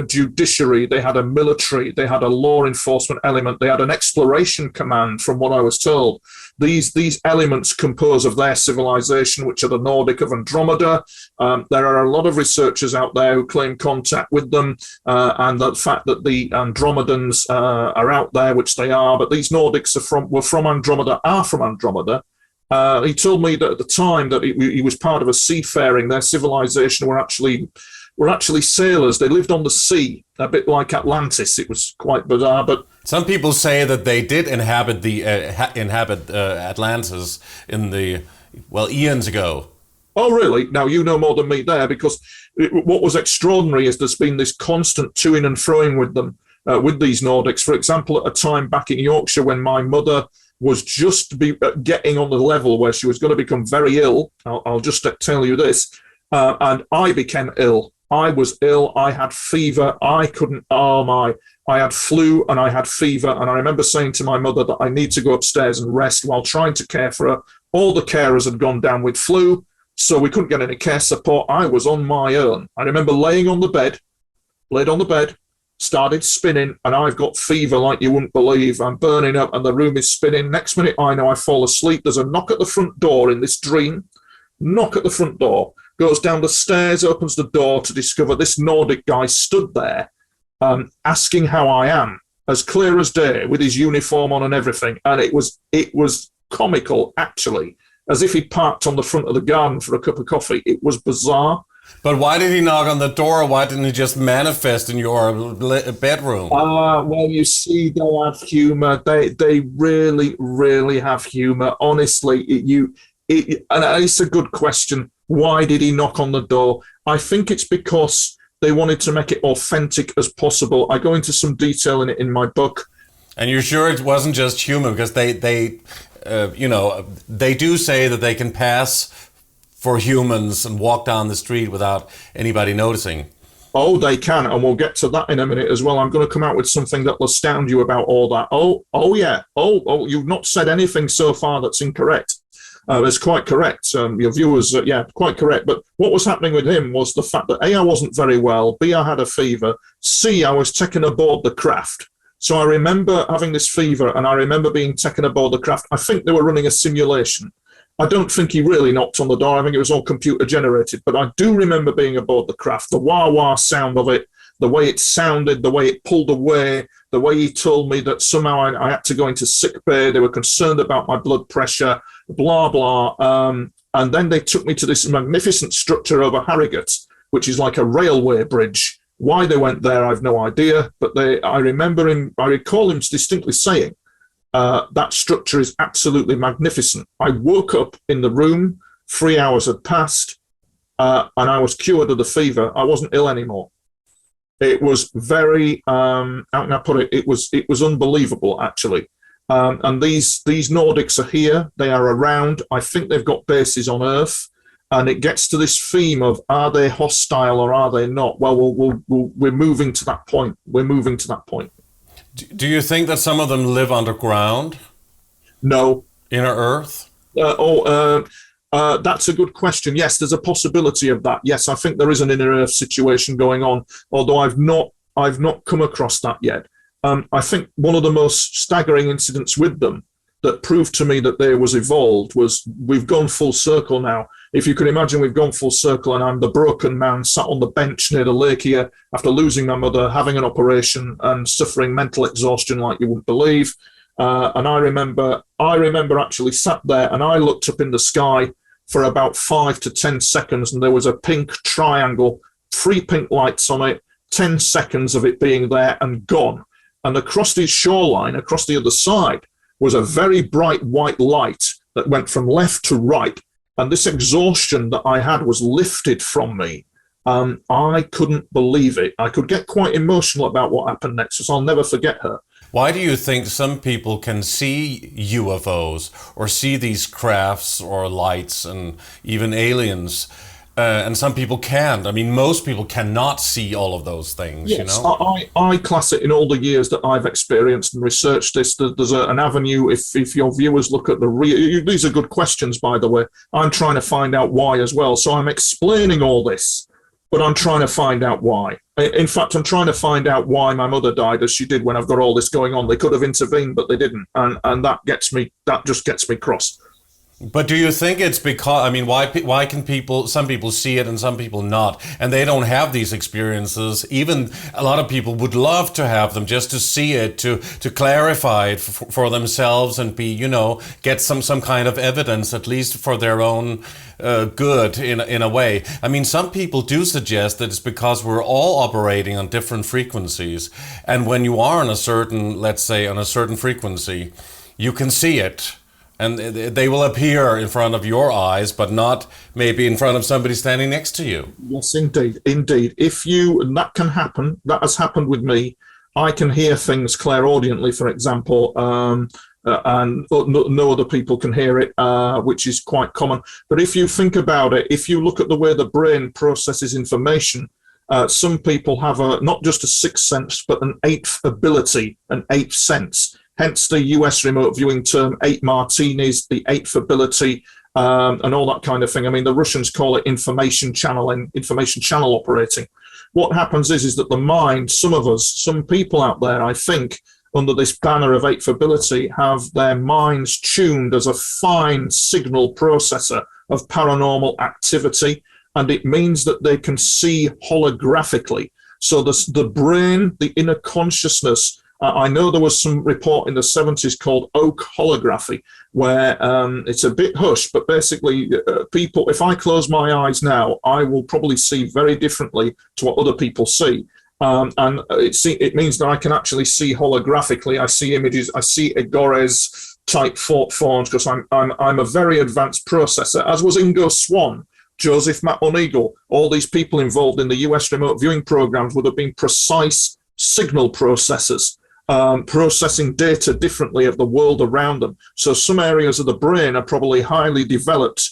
[SPEAKER 3] judiciary, they had a military, they had a law enforcement element, they had an exploration command, from what I was told. These elements compose of their civilization, which are the Nordic of Andromeda. There are a lot of researchers out there who claim contact with them, and the fact that the Andromedans are out there, which they are, but these Nordics are from Andromeda. He told me that at the time that he was part of a seafaring. Their civilization were actually sailors. They lived on the sea, a bit like Atlantis. It was quite bizarre. But
[SPEAKER 2] some people say that they did inhabit Atlantis in eons ago.
[SPEAKER 3] Oh, really? Now, you know more than me there, because what was extraordinary is there's been this constant to-ing and fro-ing with them, with these Nordics. For example, at a time back in Yorkshire when my mother was just getting on the level where she was going to become very ill. I'll just tell you this. And I became ill. I was ill. I had fever. I had flu and I had fever. And I remember saying to my mother that I need to go upstairs and rest while trying to care for her. All the carers had gone down with flu, so we couldn't get any care support. I was on my own. I remember laid on the bed, started spinning, and I've got fever like you wouldn't believe. I'm burning up and the room is spinning. Next minute I know I fall asleep. There's a knock at the front door in this dream. Knock at the front door. Goes down the stairs, opens the door to discover this Nordic guy stood there, asking how I am. as clear as day, with his uniform on and everything. And it was comical, actually, as if he parked on the front of the garden for a cup of coffee. It was bizarre.
[SPEAKER 2] But why did he knock on the door? Why didn't he just manifest in your bedroom?
[SPEAKER 3] Well, you see, they have humor. They really, really have humor. Honestly, and it's a good question. Why did he knock on the door? I think it's because they wanted to make it authentic as possible. I go into some detail in it in my book.
[SPEAKER 2] And you're sure it wasn't just human? Because they do say that they can pass for humans and walk down the street without anybody noticing.
[SPEAKER 3] Oh, they can, and we'll get to that in a minute as well. I'm going to come out with something that will astound you about all that. Oh, yeah. Oh, you've not said anything so far that's incorrect. That's quite correct. Your viewers, quite correct. But what was happening with him was the fact that A, I wasn't very well, B, I had a fever, C, I was taken aboard the craft. So I remember having this fever, and I remember being taken aboard the craft. I think they were running a simulation. I don't think he really knocked on the door. I think it was all computer generated. But I do remember being aboard the craft, the wah-wah sound of it, the way it sounded, the way it pulled away, the way he told me that somehow I had to go into sick bay. They were concerned about my blood pressure, blah, blah. And then they took me to this magnificent structure over Harrogate, which is like a railway bridge. Why they went there, I've no idea. But I recall him distinctly saying, that structure is absolutely magnificent. I woke up in the room, 3 hours had passed, and I was cured of the fever. I wasn't ill anymore. It was very, how can I put it? It was unbelievable, actually. And these Nordics are here. They are around. I think they've got bases on Earth. And it gets to this theme of, are they hostile or are they not? Well, we're moving to that point. We're moving to that point.
[SPEAKER 2] Do you think that some of them live underground?
[SPEAKER 3] No.
[SPEAKER 2] Inner Earth?
[SPEAKER 3] That's a good question. Yes, there's a possibility of that. Yes, I think there is an inner Earth situation going on, although I've not come across that yet. I think one of the most staggering incidents with them that proved to me that they was evolved was, we've gone full circle now. If you can imagine, we've gone full circle, and I'm the broken man sat on the bench near the lake here after losing my mother, having an operation and suffering mental exhaustion like you wouldn't believe. And I remember actually sat there, and I looked up in the sky for about 5 to 10 seconds, and there was a pink triangle, 3 pink lights on it, 10 seconds of it being there and gone. And across the shoreline, across the other side, was a very bright white light that went from left to right. And this exhaustion that I had was lifted from me. I couldn't believe it. I could get quite emotional about what happened next, so I'll never forget her.
[SPEAKER 2] Why do you think some people can see UFOs or see these crafts or lights and even aliens, and some people can't? I mean, most people cannot see all of those things,
[SPEAKER 3] yes,
[SPEAKER 2] you know?
[SPEAKER 3] I class it in all the years that I've experienced and researched this. There's an avenue, if your viewers look at these are good questions, by the way. I'm trying to find out why as well. So I'm explaining all this, but I'm trying to find out why. In fact, I'm trying to find out why my mother died as she did when I've got all this going on. They could have intervened, but they didn't. And that just gets me cross.
[SPEAKER 2] But do you think it's because, I mean, why can some people see it and some people not, and they don't have these experiences? Even a lot of people would love to have them, just to see it, to clarify it for themselves and be, get some kind of evidence, at least for their own good in a way. I mean, some people do suggest that it's because we're all operating on different frequencies, and when you are on a certain, let's say, on a certain frequency, you can see it. And they will appear in front of your eyes, but not maybe in front of somebody standing next to you.
[SPEAKER 3] Yes, indeed. And that can happen. That has happened with me. I can hear things clairaudiently, for example, and no other people can hear it, which is quite common. But if you think about it, if you look at the way the brain processes information, some people have not just a sixth sense, but an eighth ability, an eighth sense. Hence the US remote viewing term, 8 martinis, the eighth ability, and all that kind of thing. I mean, the Russians call it information channel operating. What happens is that the mind, some people out there, I think, under this banner of eighth ability, have their minds tuned as a fine signal processor of paranormal activity, and it means that they can see holographically. So the brain, the inner consciousness, I know there was some report in the 70s called oak holography, where it's a bit hush, but basically people, if I close my eyes now, I will probably see very differently to what other people see. And it means that I can actually see holographically. I see images, I see Agores type forms, because I'm a very advanced processor, as was Ingo Swann, Joseph McMoneagle. All these people involved in the US remote viewing programs would have been precise signal processors, processing data differently of the world around them. So some areas of the brain are probably highly developed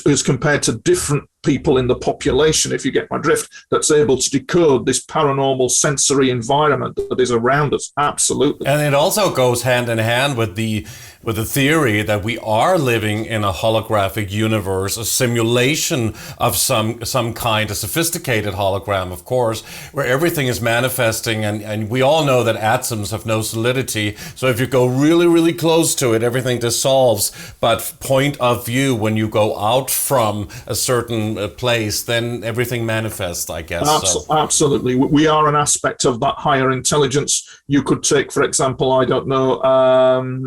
[SPEAKER 3] as compared to different people in the population, if you get my drift, that's able to decode this paranormal sensory environment that is around us. Absolutely.
[SPEAKER 2] And it also goes hand in hand with the theory that we are living in a holographic universe, a simulation of some kind, a sophisticated hologram, of course, where everything is manifesting, and we all know that atoms have no solidity. So if you go really, really close to it, everything dissolves. But point of view, when you go out from a certain place, then everything manifests, I guess.
[SPEAKER 3] Absolutely. We are an aspect of that higher intelligence. You could take, for example, I don't know,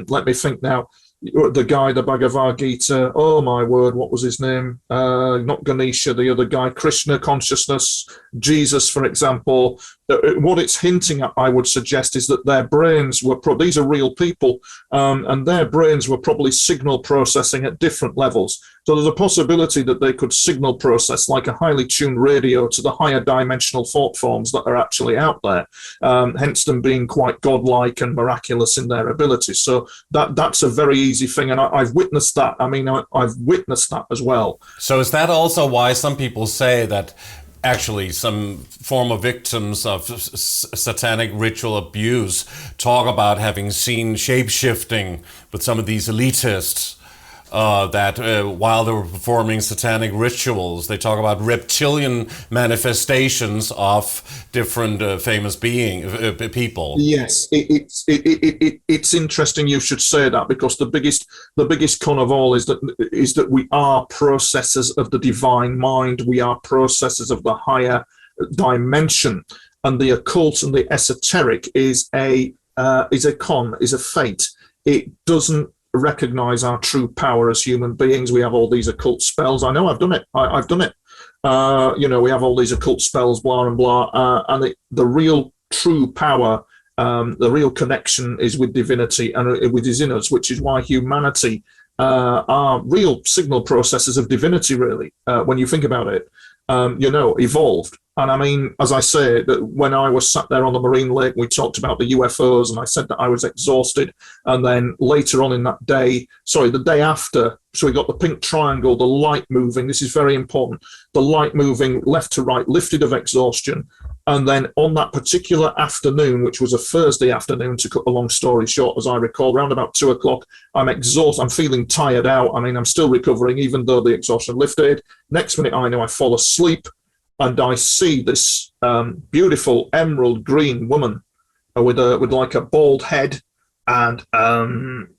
[SPEAKER 3] let me think now, the guy, the Bhagavad Gita, oh my word, what was his name? Not Ganesha, the other guy, Krishna consciousness, Jesus, for example. What it's hinting at, I would suggest, is that their brains were, these are real people, and their brains were probably signal processing at different levels. So there's a possibility that they could signal process like a highly tuned radio to the higher dimensional thought forms that are actually out there, hence them being quite godlike and miraculous in their abilities. So that's a very easy thing, and I've witnessed that. I mean, I've witnessed that as well.
[SPEAKER 2] So is that also why some people say that actually some former victims of satanic ritual abuse talk about having seen shape-shifting with some of these elitists, that while they were performing satanic rituals, they talk about reptilian manifestations of different famous people.
[SPEAKER 3] Yes, it's interesting you should say that, because the biggest con of all is that we are processors of the divine mind. We are processors of the higher dimension, and the occult and the esoteric is a fate. It doesn't recognize our true power as human beings. We have all these occult spells. I know I've done it. I've done it. We have all these occult spells, blah and blah. And the real true power, the real connection is with divinity and with is in us, which is why humanity are real signal processors of divinity, really, when you think about it, evolved. And I mean, as I say, that when I was sat there on the marine lake, we talked about the UFOs, and I said that I was exhausted. And then later on in that day, the day after, so we got the pink triangle, the light moving. This is very important. The light moving left to right, lifted of exhaustion. And then on that particular afternoon, which was a Thursday afternoon, to cut a long story short, as I recall, around about 2:00, I'm exhausted. I'm feeling tired out. I mean, I'm still recovering, even though the exhaustion lifted. Next minute, I know I fall asleep. And I see this beautiful emerald green woman with like a bald head, and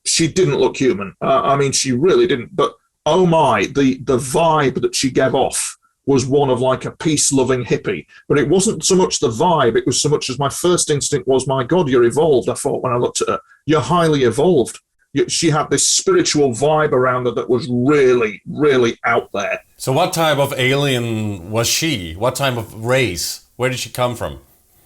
[SPEAKER 3] she didn't look human. I mean, she really didn't. But oh my, the vibe that she gave off was one of like a peace-loving hippie. But it wasn't so much the vibe; it was so much as my first instinct was, "My God, you're evolved." I thought when I looked at her, "You're highly evolved." She had this spiritual vibe around her that was really, really out there.
[SPEAKER 2] So what type of alien was she? What type of race? Where did she come from?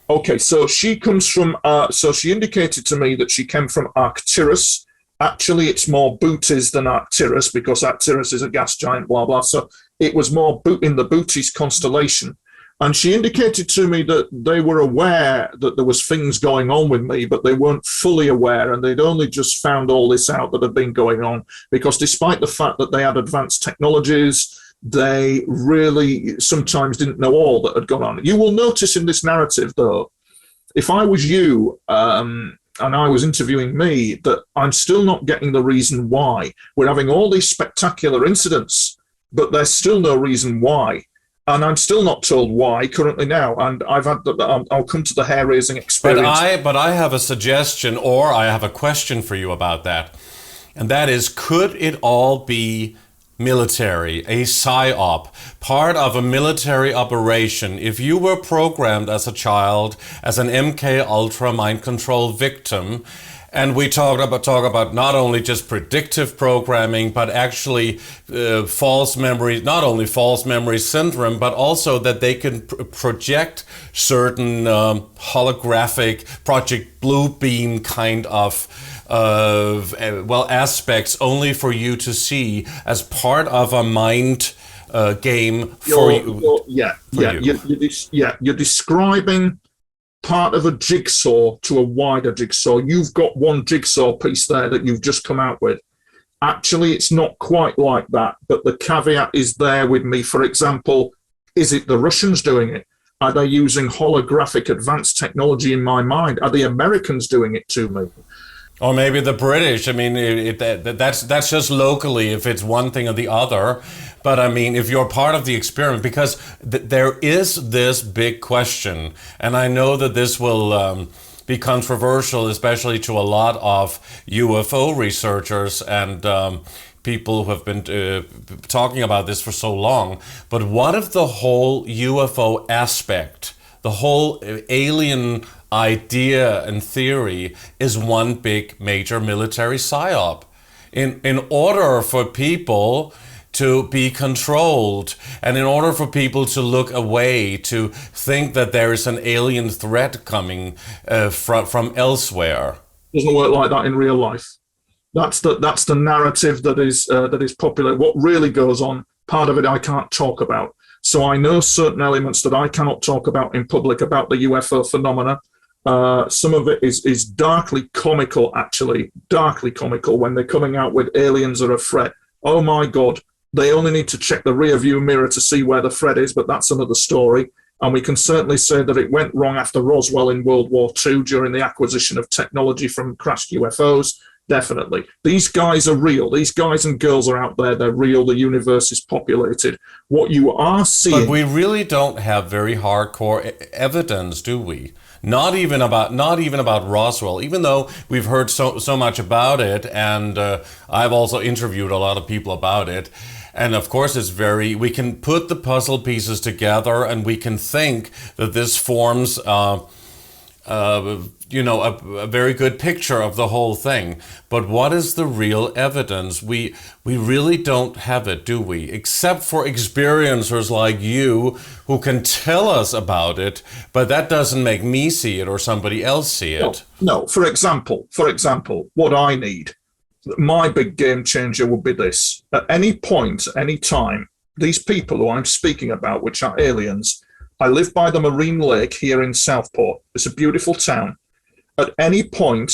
[SPEAKER 3] Okay, so she comes from, so she indicated to me that she came from Arcturus. Actually, it's more Bootes than Arcturus, because Arcturus is a gas giant, blah, blah. So it was more in the Bootes constellation. And she indicated to me that they were aware that there was things going on with me, but they weren't fully aware, and they'd only just found all this out that had been going on, because despite the fact that they had advanced technologies, they really sometimes didn't know all that had gone on. You will notice in this narrative, though, if I was you and I was interviewing me, that I'm still not getting the reason why. We're having all these spectacular incidents, but there's still no reason why. And I'm still not told why currently now. And I'll come to the hair-raising experience.
[SPEAKER 2] But I have a suggestion, or I have a question for you about that. And that is, could it all be military, a psyop, part of a military operation. If you were programmed as a child as an MK Ultra mind control victim, and we talk about not only just predictive programming, but actually false memory, not only false memory syndrome, but also that they can project certain holographic Project Bluebeam kind of aspects only for you to see as part of a mind game for you.
[SPEAKER 3] You're describing part of a jigsaw to a wider jigsaw. You've got one jigsaw piece there that you've just come out with. Actually, it's not quite like that, but the caveat is there with me. For example, is it the Russians doing it? Are they using holographic advanced technology in my mind? Are the Americans doing it to me?
[SPEAKER 2] Or maybe the British. I mean, that's just locally if it's one thing or the other. But I mean, if you're part of the experiment, because there is this big question, and I know that this will be controversial, especially to a lot of UFO researchers and people who have been talking about this for so long. But what if the whole UFO aspect, the whole alien idea and theory is one big major military psyop? In order for people to be controlled, and in order for people to look away, to think that there is an alien threat coming from elsewhere.
[SPEAKER 3] Doesn't work like that in real life. That's the narrative that is popular. What really goes on, part of it I can't talk about. So I know certain elements that I cannot talk about in public about the UFO phenomena. Some of it is darkly comical, actually, darkly comical when they're coming out with aliens are a threat. Oh my God, they only need to check the rear view mirror to see where the threat is, but that's another story. And we can certainly say that it went wrong after Roswell in World War II during the acquisition of technology from crashed UFOs. Definitely. These guys are real. These guys and girls are out there. They're real. The universe is populated. What you are seeing...
[SPEAKER 2] But we really don't have very hardcore evidence, do we? Not even about Roswell, even though we've heard so much about it, and I've also interviewed a lot of people about it. And of course, we can put the puzzle pieces together, and we can think that this forms, a very good picture of the whole thing. But what is the real evidence? We really don't have it, do we? Except for experiencers like you who can tell us about it, but that doesn't make me see it or somebody else see it.
[SPEAKER 3] No. For example, what I need, my big game changer would be this. At any point, any time, these people who I'm speaking about, which are aliens, I live by the Marine Lake here in Southport. It's a beautiful town. At any point,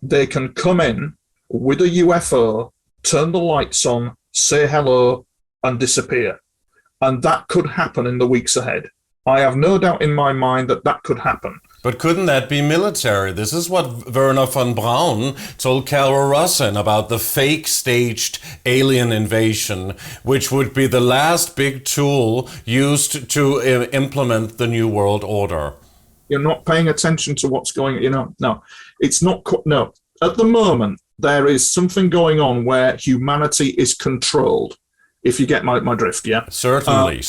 [SPEAKER 3] they can come in with a UFO, turn the lights on, say hello, and disappear. And that could happen in the weeks ahead. I have no doubt in my mind that could happen.
[SPEAKER 2] But couldn't that be military? This is what Werner von Braun told Carol Russin about the fake staged alien invasion, which would be the last big tool used to implement the New World Order.
[SPEAKER 3] You're not paying attention to what's going on. No, it's not. No, at the moment, there is something going on where humanity is controlled. If you get my drift, yeah?
[SPEAKER 2] Certainly.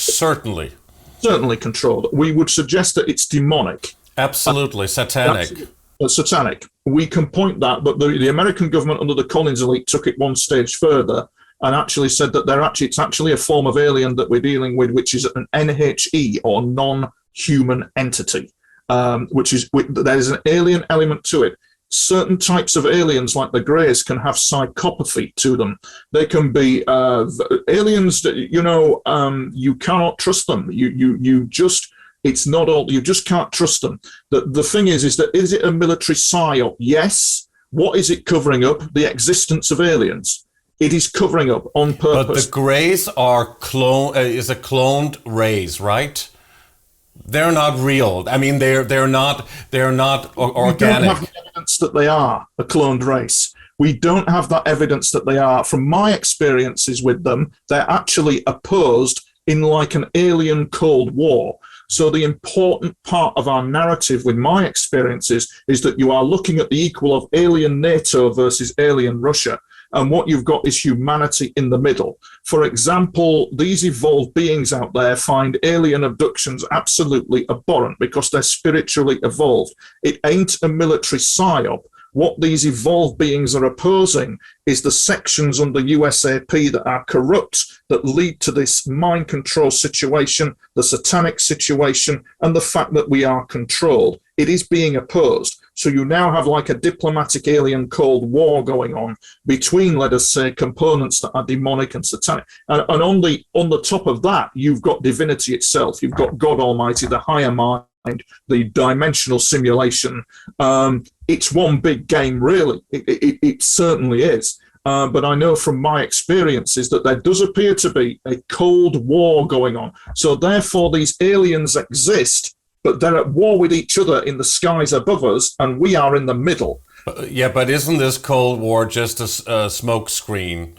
[SPEAKER 3] Certainly controlled. We would suggest that it's demonic.
[SPEAKER 2] Absolutely, satanic.
[SPEAKER 3] Satanic. We can point that, but the American government under the Collins elite took it one stage further and actually said that it's actually a form of alien that we're dealing with, which is an NHE or non-human entity, there's an alien element to it. Certain types of aliens, like the Greys, can have psychopathy to them. They can be aliens that you cannot trust them. You just can't trust them. The thing is it a military psyop? Yes. What is it covering up? The existence of aliens. It is covering up on purpose.
[SPEAKER 2] But the Greys are is a cloned race, right? They're not real. I mean, they're not organic.
[SPEAKER 3] We don't have the evidence that they are a cloned race. We don't have that evidence that they are. From my experiences with them, they're actually opposed in like an alien Cold War. So the important part of our narrative with my experiences is that you are looking at the equal of alien NATO versus alien Russia. and what you've got is humanity in the middle. For example, these evolved beings out there find alien abductions absolutely abhorrent because they're spiritually evolved. It ain't a military psyop. What these evolved beings are opposing is the sections under USAP that are corrupt, that lead to this mind control situation, the satanic situation, and the fact that we are controlled. It is being opposed. So you now have like a diplomatic alien Cold War going on between, let us say, components that are demonic and satanic. And on the top of that, you've got divinity itself. You've got God Almighty, the higher mind, the dimensional simulation. It's one big game, really. It certainly is. But I know from my experiences that there does appear to be a Cold War going on. So therefore, these aliens exist, but they're at war with each other in the skies above us, and we are in the middle.
[SPEAKER 2] Yeah, but isn't this Cold War just a smoke screen?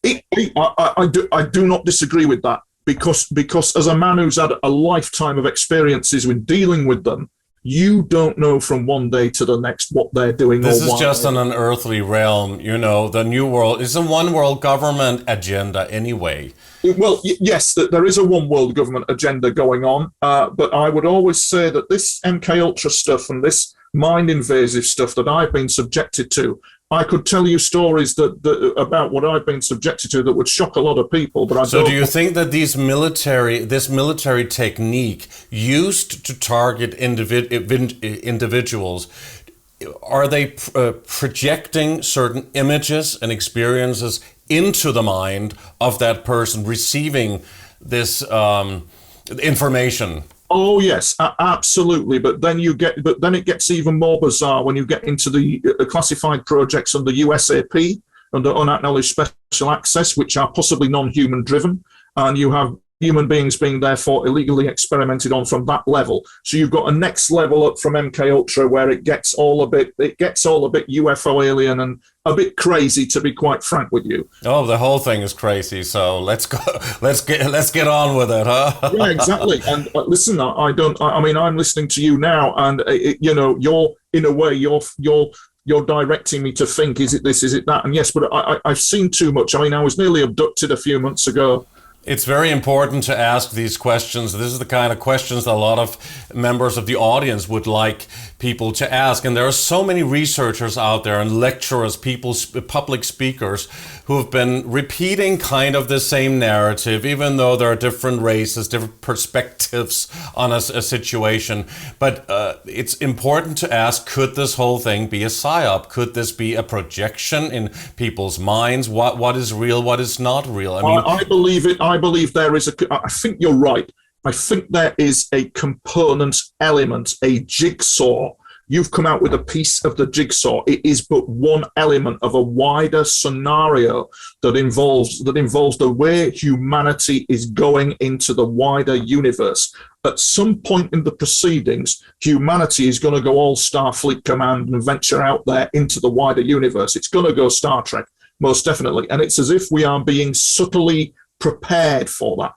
[SPEAKER 3] I do not disagree with that. Because as a man who's had a lifetime of experiences with dealing with them, you don't know from one day to the next what they're doing.
[SPEAKER 2] This is just an unearthly realm, you know, the new world. It's a one world government agenda anyway.
[SPEAKER 3] Well, yes, there is a one world government agenda going on, but I would always say that this MK Ultra stuff and this mind invasive stuff that I've been subjected to, I could tell you stories that about what I've been subjected to that would shock a lot of people. But
[SPEAKER 2] do you think that this military technique used to target individuals, are they projecting certain images and experiences into the mind of that person receiving this information?
[SPEAKER 3] Oh yes, absolutely. But then it gets even more bizarre when you get into the classified projects under USAP, under unacknowledged special access, which are possibly non-human driven, and you have human beings being therefore illegally experimented on from that level. So you've got a next level up from MK Ultra where it gets all a bit UFO alien and a bit crazy, to be quite frank with you.
[SPEAKER 2] Oh, the whole thing is crazy. So let's get on with it, huh?
[SPEAKER 3] Yeah, exactly. And listen, I mean, I'm listening to you now, and you're in a way you're directing me to think, is it this, is it that? And yes, but I've seen too much. I mean, I was nearly abducted a few months ago.
[SPEAKER 2] It's very important to ask these questions. This is the kind of questions that a lot of members of the audience would like people to ask. And there are so many researchers out there and lecturers, public speakers who have been repeating kind of the same narrative, even though there are different races, different perspectives on a situation. But it's important to ask, could this whole thing be a psyop? Could this be a projection in people's minds? What is real? What is not real? I mean,
[SPEAKER 3] I believe it. I believe there is I think you're right. I think there is a component element, a jigsaw. You've come out with a piece of the jigsaw. It is but one element of a wider scenario that involves the way humanity is going into the wider universe. At some point in the proceedings, humanity is going to go all Starfleet Command and venture out there into the wider universe. It's going to go Star Trek, most definitely. And it's as if we are being subtly prepared for that.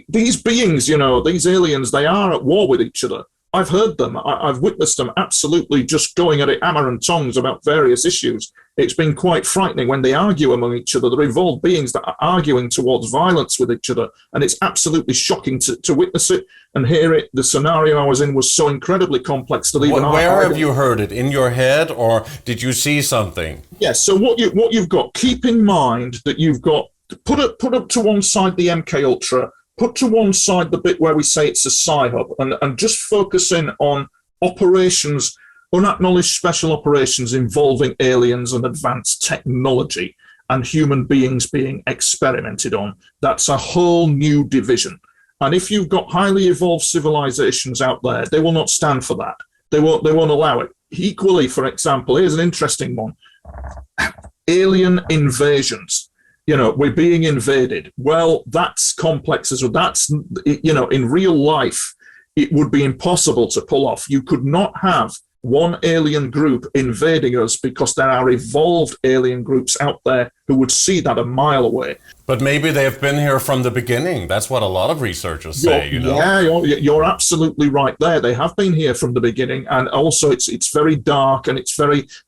[SPEAKER 3] These beings, these aliens, they are at war with each other. I've heard them. I've witnessed them absolutely just going at it hammer and tongs about various issues. It's been quite frightening when they argue among each other. They're evolved beings that are arguing towards violence with each other. And it's absolutely shocking to witness it and hear it. The scenario I was in was so incredibly complex that even
[SPEAKER 2] Where have you heard it? In your head, or did you see something?
[SPEAKER 3] Yes. So what you've got, keep in mind that you've got, put up to one side the MK Ultra, put to one side the bit where we say it's a psyop, and just focus in on operations, unacknowledged special operations involving aliens and advanced technology and human beings being experimented on. That's a whole new division. And if you've got highly evolved civilizations out there, they will not stand for that. They won't allow it. Equally, for example, here's an interesting one. Alien invasions. We're being invaded. Well, that's complex as well. That's, in real life, it would be impossible to pull off. You could not have one alien group invading us because there are evolved alien groups out there who would see that a mile away.
[SPEAKER 2] But maybe they've been here from the beginning. That's what a lot of researchers say, you know.
[SPEAKER 3] Yeah, you're absolutely right there. They have been here from the beginning, and also it's very dark, and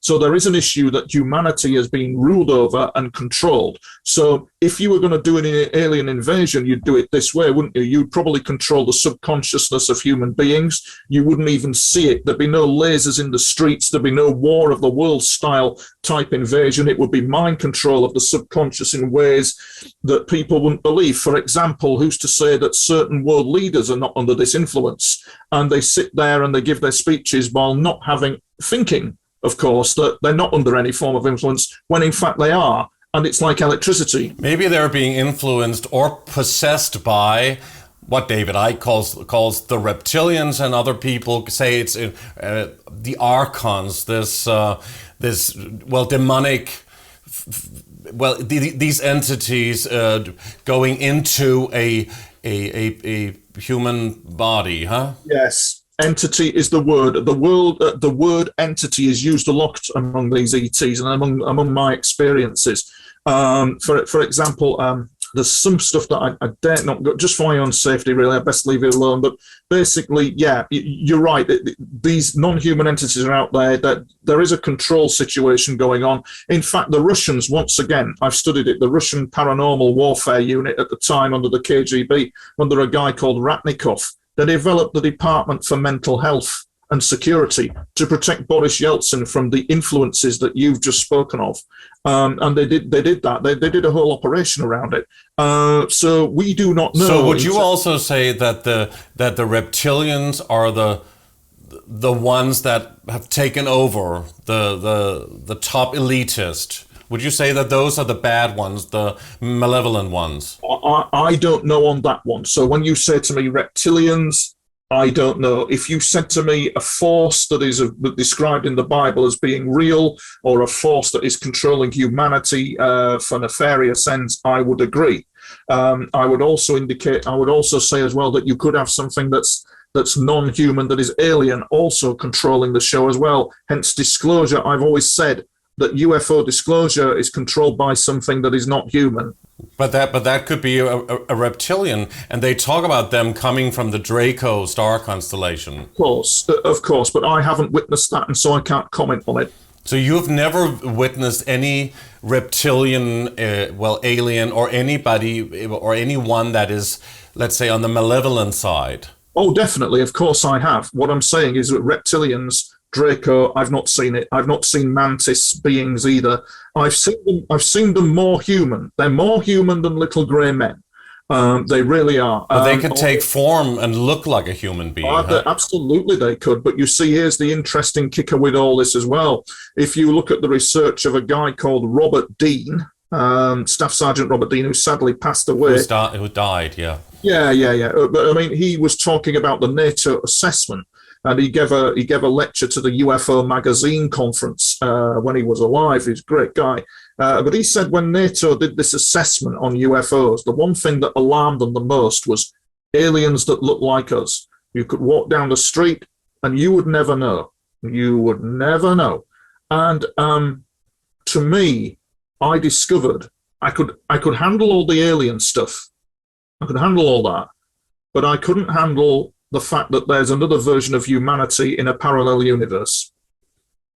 [SPEAKER 3] so there is an issue that humanity has been ruled over and controlled. So if you were going to do an alien invasion, you'd do it this way, wouldn't you? You'd probably control the subconsciousness of human beings. You wouldn't even see it. There'd be no lasers in the streets. There'd be no War of the Worlds style type invasion. It would be mind control of the subconscious in ways that people wouldn't believe. For example, who's to say that certain world leaders are not under this influence, and they sit there and they give their speeches while not thinking, of course, that they're not under any form of influence, when in fact they are. And it's like electricity.
[SPEAKER 2] Maybe they're being influenced or possessed by what David Icke calls the reptilians, and other people say it's the archons, this demonic, these entities going into a human body, huh?
[SPEAKER 3] Yes. Entity is the word. The word entity is used a lot among these ETs and among my experiences. For example, there's some stuff that I dare not go, just for my own safety, really, I best leave it alone. But basically, yeah, you're right. These non-human entities are out there. That there is a control situation going on. In fact, the Russians, once again, I've studied it, the Russian paranormal warfare unit at the time under the KGB, under a guy called Ratnikov, they developed the Department for Mental Health and Security to protect Boris Yeltsin from the influences that you've just spoken of. And they did that. They did a whole operation around it. So we do not know.
[SPEAKER 2] So would you also say that the reptilians are the ones that have taken over the top elitist? Would you say that those are the bad ones, the malevolent ones?
[SPEAKER 3] I don't know on that one. So when you say to me reptilians, I don't know. If you said to me a force that is described in the Bible as being real, or a force that is controlling humanity for nefarious ends, I would agree. I would also say as well that you could have something that's non-human, that is alien, also controlling the show as well. Hence disclosure. I've always said that UFO disclosure is controlled by something that is not human.
[SPEAKER 2] But that could be a reptilian, and they talk about them coming from the Draco star constellation.
[SPEAKER 3] Of course, but I haven't witnessed that, and so I can't comment on it.
[SPEAKER 2] So you've never witnessed any reptilian, alien, or anybody, or anyone that is, let's say, on the malevolent side?
[SPEAKER 3] Oh, definitely, of course I have. What I'm saying is that reptilians, Draco, I've not seen it. I've not seen mantis beings either. I've seen them more human. They're more human than little grey men. They really are.
[SPEAKER 2] But they could take form and look like a human being.
[SPEAKER 3] Absolutely they could. But you see, here's the interesting kicker with all this as well. If you look at the research of a guy called Robert Dean, Staff Sergeant Robert Dean, who sadly passed away.
[SPEAKER 2] Who died, yeah.
[SPEAKER 3] Yeah. But I mean, he was talking about the NATO assessment. And he gave a lecture to the UFO magazine conference when he was alive. He's a great guy. But he said when NATO did this assessment on UFOs, the one thing that alarmed them the most was aliens that looked like us. You could walk down the street and you would never know. You would never know. And to me, I discovered I could handle all the alien stuff. I could handle all that. But I couldn't handle the fact that there's another version of humanity in a parallel universe.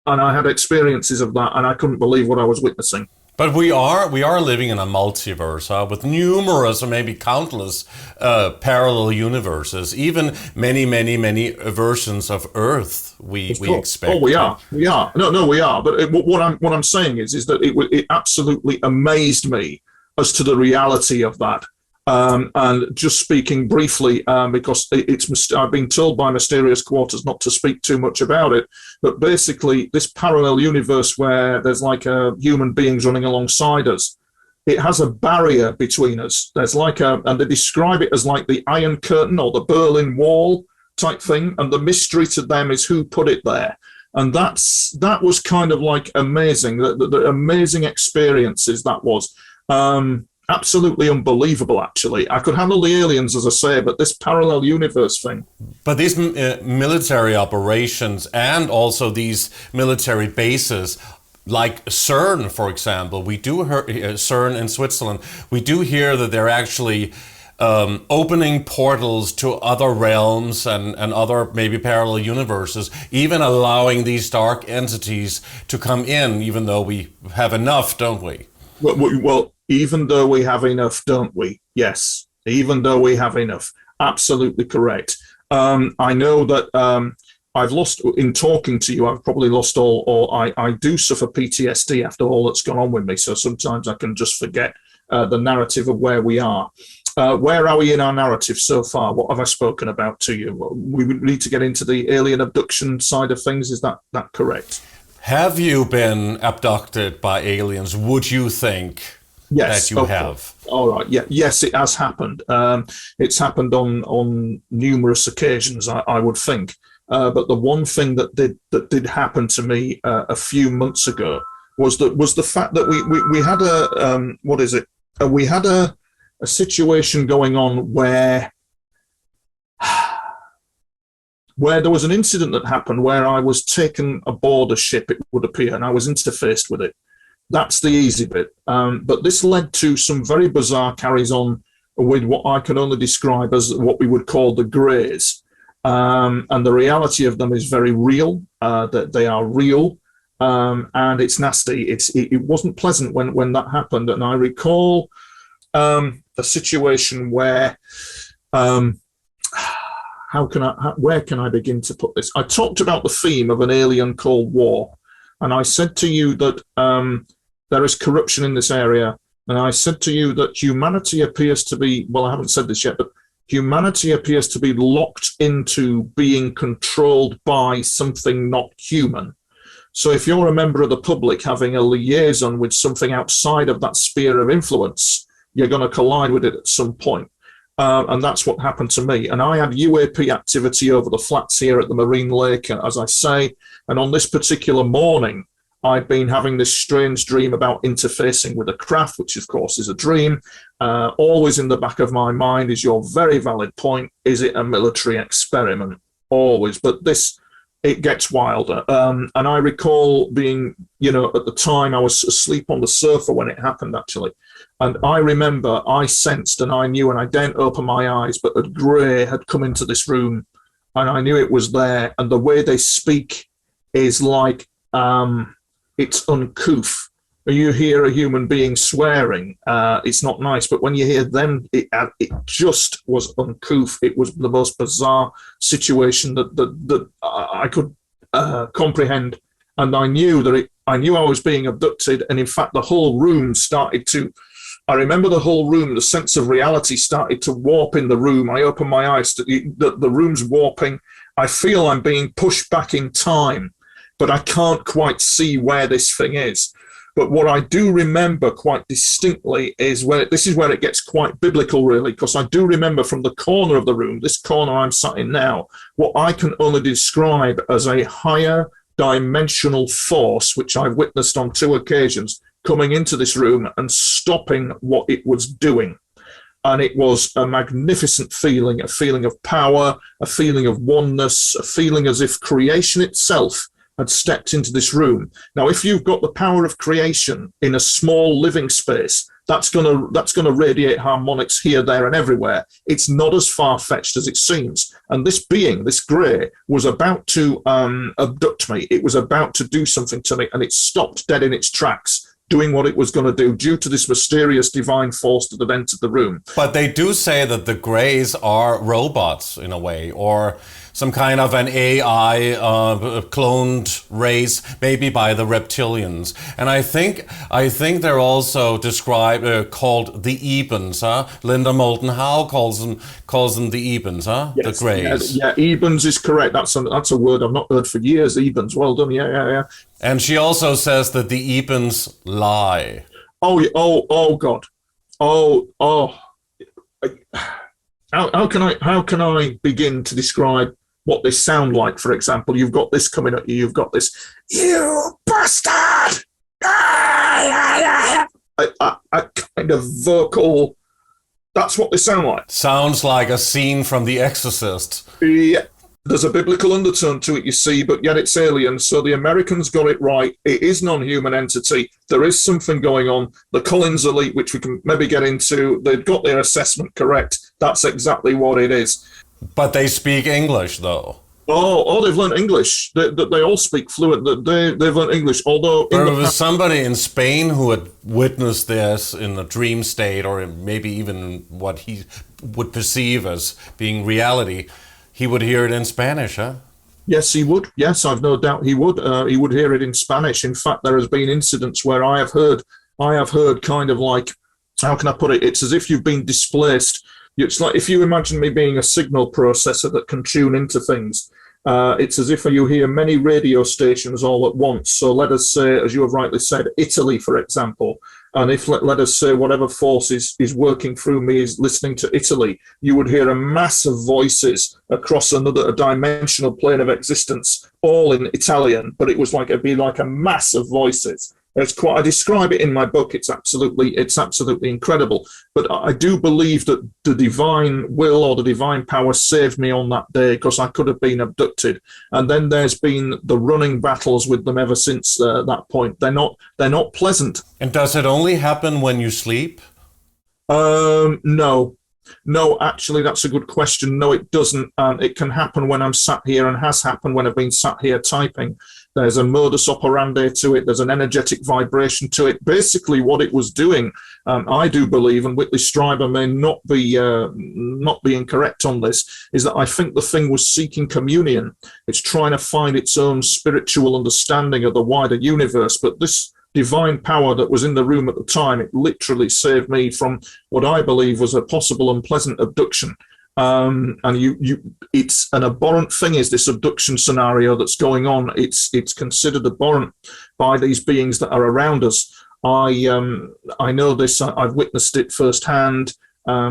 [SPEAKER 3] And I had experiences of that, and I couldn't believe what I was witnessing.
[SPEAKER 2] But we are living in a multiverse with numerous or maybe countless parallel universes, even many versions of Earth we expect.
[SPEAKER 3] Oh, we are. No, we are. But what I'm saying is that it absolutely amazed me as to the reality of that. And just speaking briefly, because I've been told by mysterious quarters not to speak too much about it, but basically this parallel universe where there's like human beings running alongside us, it has a barrier between us. There's and they describe it as like the Iron Curtain or the Berlin Wall type thing, and the mystery to them is who put it there. And that was kind of like amazing, the amazing experiences that was. Absolutely unbelievable, actually. I could handle the aliens, as I say, but this parallel universe thing.
[SPEAKER 2] But these military operations and also these military bases, like CERN, for example, we do hear CERN in Switzerland. We do hear that they're actually opening portals to other realms and other maybe parallel universes, even allowing these dark entities to come in, even though we have enough, don't we?
[SPEAKER 3] Well, even though we have enough, don't we? Yes, even though we have enough. Absolutely correct. I know that I've lost, in talking to you, I've probably lost I do suffer PTSD after all that's gone on with me. So sometimes I can just forget the narrative of where we are. Where are we in our narrative so far? What have I spoken about to you? We would need to get into the alien abduction side of things. Is that correct?
[SPEAKER 2] Have you been abducted by aliens? Would you think that you have?
[SPEAKER 3] All right. Yeah. Yes, it has happened. It's happened on numerous occasions, I would think. But the one thing that did happen to me a few months ago was the fact that we had we had a situation going on where there was an incident that happened where I was taken aboard a ship, it would appear, and I was interfaced with it. That's the easy bit. But this led to some very bizarre carries on with what I can only describe as what we would call the greys. And the reality of them is very real, that they are real, and it's nasty. It wasn't pleasant when that happened. And I recall a situation where, where can I begin to put this? I talked about the theme of an alien called war, and I said to you that there is corruption in this area, and I said to you that humanity appears to be, well, I haven't said this yet, but humanity appears to be locked into being controlled by something not human. So if you're a member of the public having a liaison with something outside of that sphere of influence, you're going to collide with it at some point. And that's what happened to me. And I had UAP activity over the flats here at the Marine Lake, as I say. And on this particular morning, I'd been having this strange dream about interfacing with a craft, which of course is a dream. Always in the back of my mind is your very valid point. Is it a military experiment? Always. But it gets wilder. And I recall being, at the time I was asleep on the sofa when it happened, actually. And I remember I sensed and I knew, and I didn't open my eyes, but a grey had come into this room and I knew it was there. And the way they speak is like, it's uncouth. You hear a human being swearing, it's not nice, but when you hear them, it just was uncouth. It was the most bizarre situation that I could comprehend. And I knew I was being abducted. And in fact, the whole room I remember the whole room, the sense of reality started to warp in the room. I opened my eyes, the room's warping. I feel I'm being pushed back in time, but I can't quite see where this thing is. But what I do remember quite distinctly is this is where it gets quite biblical, really, because I do remember from the corner of the room, this corner I'm sat in now, what I can only describe as a higher dimensional force, which I've witnessed on 2 occasions, coming into this room and stopping what it was doing. And it was a magnificent feeling, a feeling of power, a feeling of oneness, a feeling as if creation itself had stepped into this room. Now, if you've got the power of creation in a small living space, that's gonna radiate harmonics here, there, and everywhere. It's not as far-fetched as it seems. And this being, this grey, was about to abduct me. It was about to do something to me, and it stopped dead in its tracks, doing what it was going to do due to this mysterious divine force that had entered the room.
[SPEAKER 2] But they do say that the Greys are robots in a way, or some kind of an AI cloned race, maybe by the reptilians. And I think they're also called the Ebens, huh? Linda Moulton Howe calls them the Ebens, huh? Yes, the Greys.
[SPEAKER 3] Yeah, Ebens is correct. That's a word I've not heard for years. Ebens, well done. Yeah.
[SPEAKER 2] And she also says that the Ebens lie.
[SPEAKER 3] Oh God. How can I begin to describe what they sound like? For example, you've got this coming at you. You've got this, you bastard! A kind of vocal. That's what they sound like.
[SPEAKER 2] Sounds like a scene from The Exorcist.
[SPEAKER 3] Yeah. There's a biblical undertone to it, you see, but yet it's alien. So the Americans got it right. It is non-human entity. There is something going on. The Collins elite, which we can maybe get into, they've got their assessment correct. That's exactly what it is.
[SPEAKER 2] But they speak English, though.
[SPEAKER 3] Oh, they've learned English. They all speak fluent. They've learned English. Although
[SPEAKER 2] there was somebody in Spain who had witnessed this in a dream state, or maybe even what he would perceive as being reality. He would hear it in Spanish, huh?
[SPEAKER 3] Yes, he would. Yes, I've no doubt he would. He would hear it in Spanish. In fact, there has been incidents where I have heard kind of like, how can I put it? It's as if you've been displaced. It's like if you imagine me being a signal processor that can tune into things. It's as if you hear many radio stations all at once. So let us say, as you have rightly said, Italy, for example. And if, let us say, whatever force is working through me is listening to Italy, you would hear a mass of voices across a dimensional plane of existence, all in Italian. But it'd be like a mass of voices. I describe it in my book. It's absolutely incredible. But I do believe that the divine will or the divine power saved me on that day, because I could have been abducted. And then there's been the running battles with them ever since that point. They're not pleasant.
[SPEAKER 2] And does it only happen when you sleep?
[SPEAKER 3] No. No, actually, that's a good question. No, it doesn't. It can happen when I'm sat here, and has happened when I've been sat here typing. There's a modus operandi to it. There's an energetic vibration to it. Basically, what it was doing, I do believe, and Whitley Strieber may not be incorrect on this, is that I think the thing was seeking communion. It's trying to find its own spiritual understanding of the wider universe. But this divine power that was in the room at the time, it literally saved me from what I believe was a possible unpleasant abduction. It's an abhorrent thing, is this abduction scenario that's going on. It's considered abhorrent by these beings that are around us. I know this. I've witnessed it firsthand.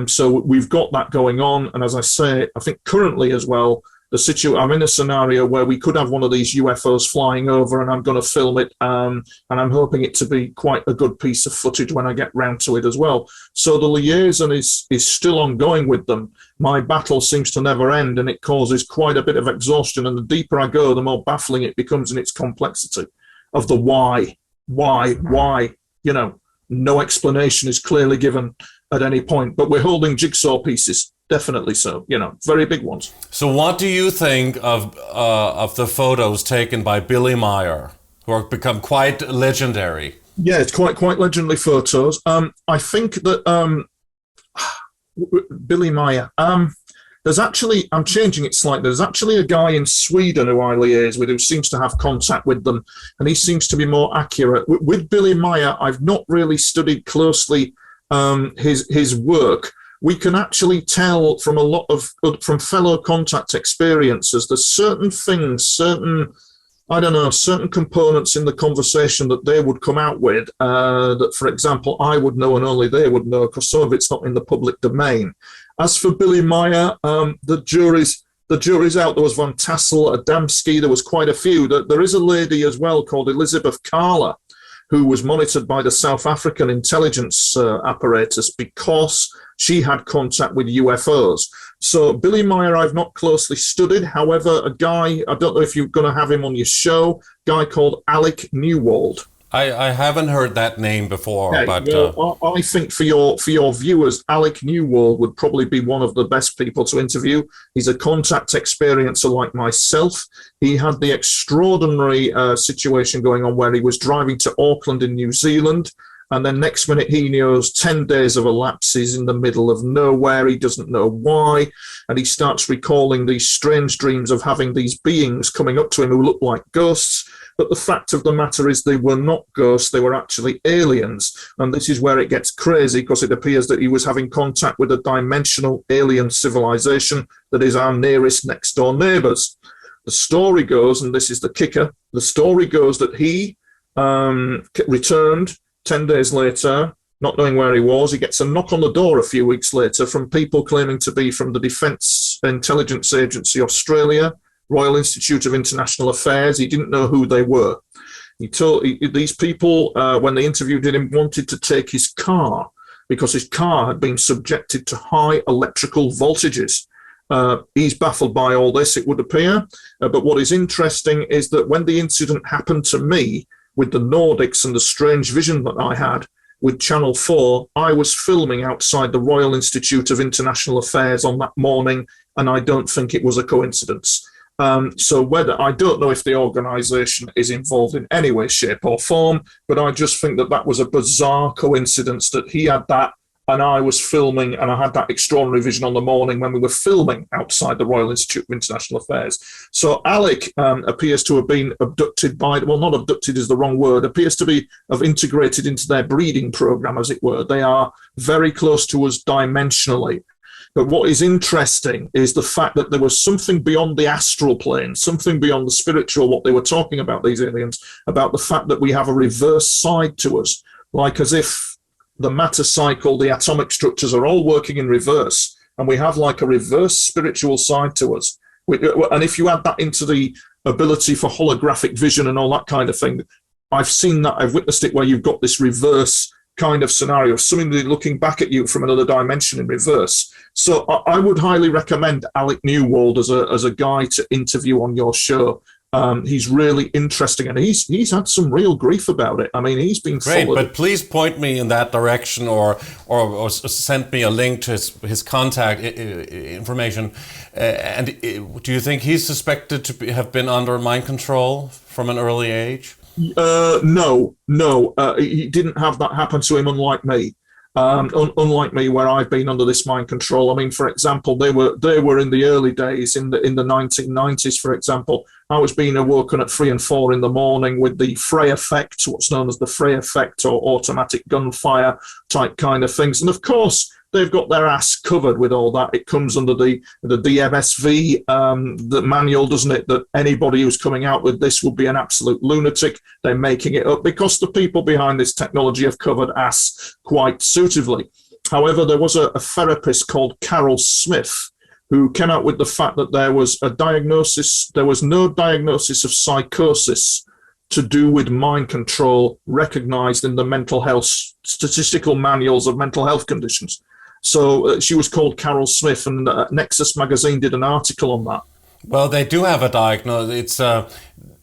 [SPEAKER 3] So we've got that going on. And as I say, I think currently as well, I'm in a scenario where we could have one of these UFOs flying over, and I'm going to film it, and I'm hoping it to be quite a good piece of footage when I get round to it as well. So the liaison is still ongoing with them. My battle seems to never end, and it causes quite a bit of exhaustion. And the deeper I go, the more baffling it becomes in its complexity of the why. No explanation is clearly given at any point, but we're holding jigsaw pieces. Definitely so, very big ones.
[SPEAKER 2] So what do you think of the photos taken by Billy Meyer, who have become quite legendary?
[SPEAKER 3] Yeah, it's quite legendary photos. I think that Billy Meyer, there's actually, I'm changing it slightly, there's actually a guy in Sweden who I liaise with who seems to have contact with them, and he seems to be more accurate. With Billy Meyer, I've not really studied closely his work. We can actually tell from from fellow contact experiences, there's certain things, certain components in the conversation that they would come out with that, for example, I would know and only they would know, because some of it's not in the public domain. As for Billy Meyer, the jury's out. There was Van Tassel, Adamski, there was quite a few. There is a lady as well called Elizabeth Carla, who was monitored by the South African intelligence apparatus because she had contact with UFOs. So Billy Meyer, I've not closely studied. However, a guy, I don't know if you're going to have him on your show, guy called Alec Newwald.
[SPEAKER 2] I haven't heard that name before,
[SPEAKER 3] Yeah,
[SPEAKER 2] but
[SPEAKER 3] I think for your viewers, Alec Newwald would probably be one of the best people to interview. He's a contact experiencer like myself. He had the extraordinary situation going on where he was driving to Auckland in New Zealand, and then next minute he knows 10 days of elapses in the middle of nowhere. He doesn't know why, and he starts recalling these strange dreams of having these beings coming up to him who look like ghosts. But the fact of the matter is they were not ghosts, they were actually aliens. And this is where it gets crazy, because it appears that he was having contact with a dimensional alien civilization that is our nearest next door neighbors. The story goes, and this is the kicker, the story goes that he returned 10 days later, not knowing where he was. He gets a knock on the door a few weeks later from people claiming to be from the Defence Intelligence Agency Australia, Royal Institute of International Affairs. He didn't know who they were. These people, when they interviewed him, wanted to take his car because his car had been subjected to high electrical voltages. He's baffled by all this, it would appear. But what is interesting is that when the incident happened to me with the Nordics and the strange vision that I had with Channel 4, I was filming outside the Royal Institute of International Affairs on that morning, and I don't think it was a coincidence. So I don't know if the organisation is involved in any way, shape or form, but I just think that was a bizarre coincidence that he had that and I was filming, and I had that extraordinary vision on the morning when we were filming outside the Royal Institute of International Affairs. So Alec appears to have been abducted by, well, not abducted is the wrong word, appears to have integrated into their breeding program, as it were. They are very close to us dimensionally. But what is interesting is the fact that there was something beyond the astral plane, something beyond the spiritual, what they were talking about, these aliens, about the fact that we have a reverse side to us, like as if the matter cycle, the atomic structures are all working in reverse, and we have like a reverse spiritual side to us. And if you add that into the ability for holographic vision and all that kind of thing, I've seen that, I've witnessed it, where you've got this reverse kind of scenario, somebody looking back at you from another dimension in reverse. So I would highly recommend Alec Newwald as a guy to interview on your show. He's really interesting, and he's had some real grief about it. I mean, he's been
[SPEAKER 2] great,
[SPEAKER 3] followed.
[SPEAKER 2] But please point me in that direction, or send me a link to his contact information. And do you think he's suspected to have been under mind control from an early age?
[SPEAKER 3] No. He didn't have that happen to him, unlike me. Unlike me, where I've been under this mind control. I mean, for example, they were in the early days, in the 1990s, for example. I was being awoken at 3 and 4 in the morning with the Frey effect, what's known as the Frey effect, or automatic gunfire type kind of things. And of course, they've got their ass covered with all that. It comes under the DMSV, the manual, doesn't it? That anybody who's coming out with this will be an absolute lunatic. They're making it up because the people behind this technology have covered ass quite suitably. However, there was a therapist called Carol Smith who came out with the fact that there was no diagnosis of psychosis to do with mind control recognized in the mental health statistical manuals of mental health conditions. So she was called Carol Smith, and Nexus magazine did an article on that.
[SPEAKER 2] Well, they do have a diagnosis. It's a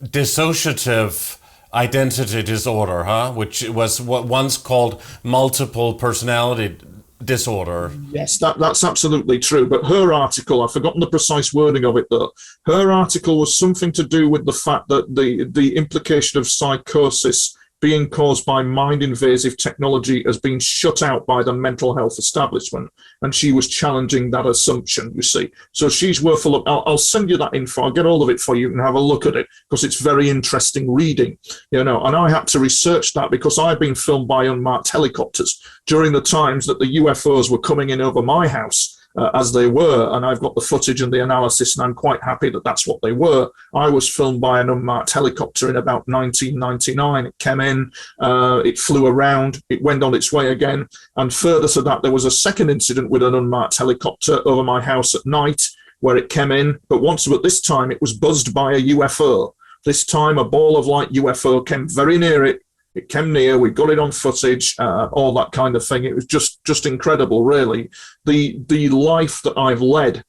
[SPEAKER 2] dissociative identity disorder, which was what once called multiple personality disorder.
[SPEAKER 3] Yes, that's absolutely true. But her article, I've forgotten the precise wording of it though. Her article was something to do with the fact that the implication of psychosis being caused by mind-invasive technology has been shut out by the mental health establishment, and she was challenging that assumption, you see. So she's worth a look. I'll send you that info. I'll get all of it for you and have a look at it, because it's very interesting reading, and I had to research that because I've been filmed by unmarked helicopters during the times that the UFOs were coming in over my house. As they were, and I've got the footage and the analysis, and I'm quite happy that that's what they were. I was filmed by an unmarked helicopter in about 1999. It came in, it flew around, it went on its way again, and further to that, there was a second incident with an unmarked helicopter over my house at night, where it came in, but this time it was buzzed by a UFO. This time a ball of light UFO came very near it. It came near, we got it on footage, all that kind of thing. It was just incredible, really. The life that I've led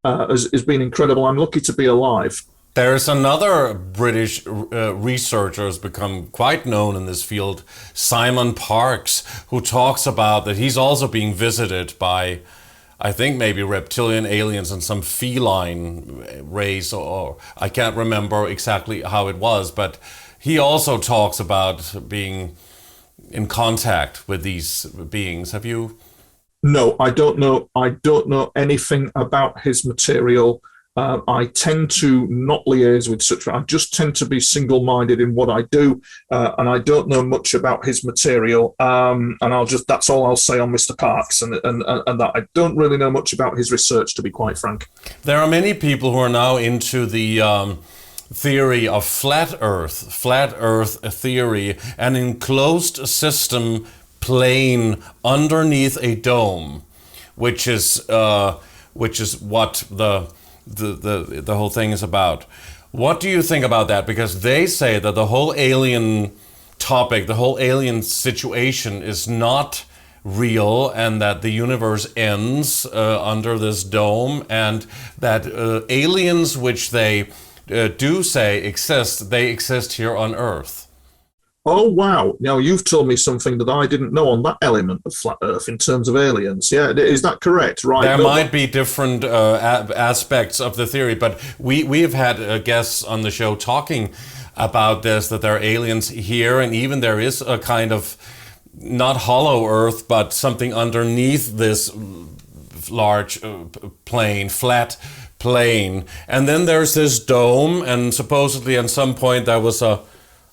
[SPEAKER 3] has been incredible. I'm lucky to be alive.
[SPEAKER 2] There's another British researcher who's become quite known in this field, Simon Parkes, who talks about that he's also being visited by, I think, maybe reptilian aliens and some feline race, or I can't remember exactly how it was, but he also talks about being in contact with these beings. Have you?
[SPEAKER 3] No, I don't know. I don't know anything about his material. I tend to not liaise with such. I just tend to be single-minded in what I do, and I don't know much about his material. And that's all I'll say on Mr. Parkes, and that I don't really know much about his research, to be quite frank.
[SPEAKER 2] There are many people who are now into the theory of flat Earth theory, an enclosed system plane underneath a dome, which is what the whole thing is about. What do you think about that? Because they say that the whole alien topic, the whole alien situation is not real and that the universe ends under this dome, and that aliens, which they do say exist, they exist here on Earth.
[SPEAKER 3] Oh, wow. Now, you've told me something that I didn't know on that element of flat Earth in terms of aliens. Yeah, is that correct? Right.
[SPEAKER 2] There might be different aspects of the theory, but we've had guests on the show talking about this, that there are aliens here, and even there is a kind of, not hollow Earth, but something underneath this large plane, flat plane. And then there's this dome, and supposedly at some point there was a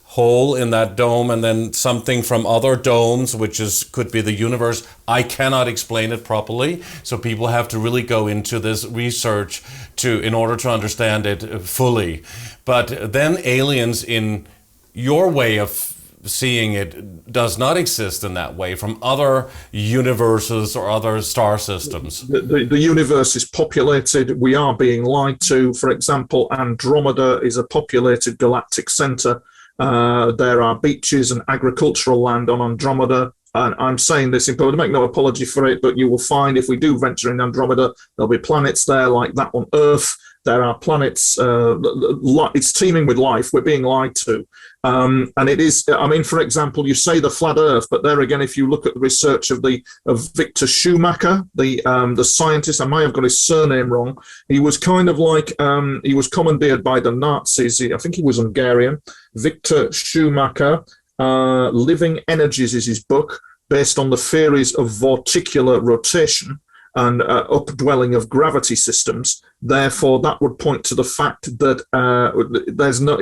[SPEAKER 2] hole in that dome, and then something from other domes, which could be the universe. I cannot explain it properly, so people have to really go into this research in order to understand it fully. But then aliens, in your way of seeing it, does not exist in that way from other universes or other star systems.
[SPEAKER 3] The universe is populated. We are being lied to. For example, Andromeda is a populated galactic center. There are beaches and agricultural land on Andromeda. And I'm saying this in public, make no apology for it, but you will find if we do venture in Andromeda, there'll be planets there like that on Earth. There are planets, it's teeming with life. We're being lied to. And it is, I mean, for example, you say the flat Earth, but there again, if you look at the research of Victor Schumacher, the scientist, I may have got his surname wrong. He was kind of like, he was commandeered by the Nazis. I think he was Hungarian. Victor Schumacher, Living Energies is his book, based on the theories of vorticular rotation and updwelling of gravity systems. Therefore, that would point to the fact that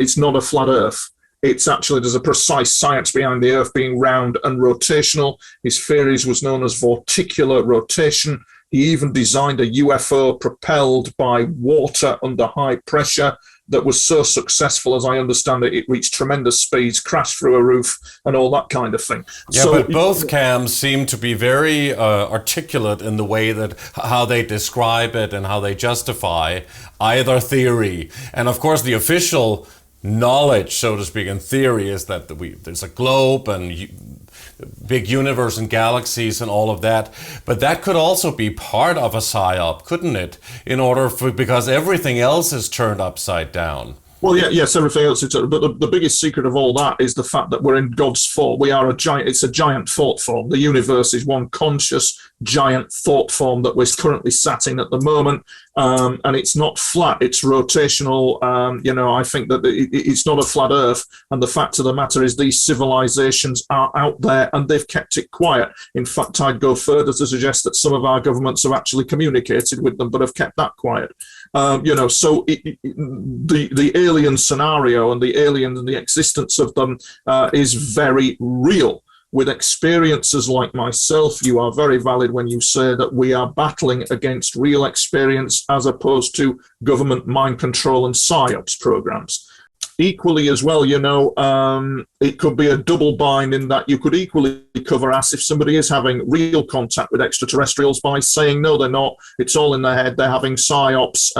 [SPEAKER 3] it's not a flat Earth. It's actually, there's a precise science behind the Earth being round and rotational. His theories was known as vorticular rotation. He even designed a UFO propelled by water under high pressure that was so successful, as I understand it, it reached tremendous speeds, crashed through a roof, and all that kind of thing.
[SPEAKER 2] Yeah, so, but both cams seem to be very articulate in the way that how they describe it and how they justify either theory. And of course, the official knowledge, so to speak, in theory is that there's a globe and big universe and galaxies and all of that, but that could also be part of a psyop, couldn't it? Because everything else is turned upside down.
[SPEAKER 3] Well, yes, everything else is, but the biggest secret of all that is the fact that we're in God's thought. We are it's a giant thought form. The universe is one conscious giant thought form that we're currently sat in at the moment, and it's not flat, it's rotational. I think that it's not a flat Earth, and the fact of the matter is these civilizations are out there and they've kept it quiet. In fact, I'd go further to suggest that some of our governments have actually communicated with them but have kept that quiet. So the alien scenario and the aliens and the existence of them is very real. With experiences like myself, you are very valid when you say that we are battling against real experience as opposed to government mind control and psyops programs. Equally as well, it could be a double bind in that you could equally cover ass if somebody is having real contact with extraterrestrials by saying, no, they're not, it's all in their head, they're having psyops.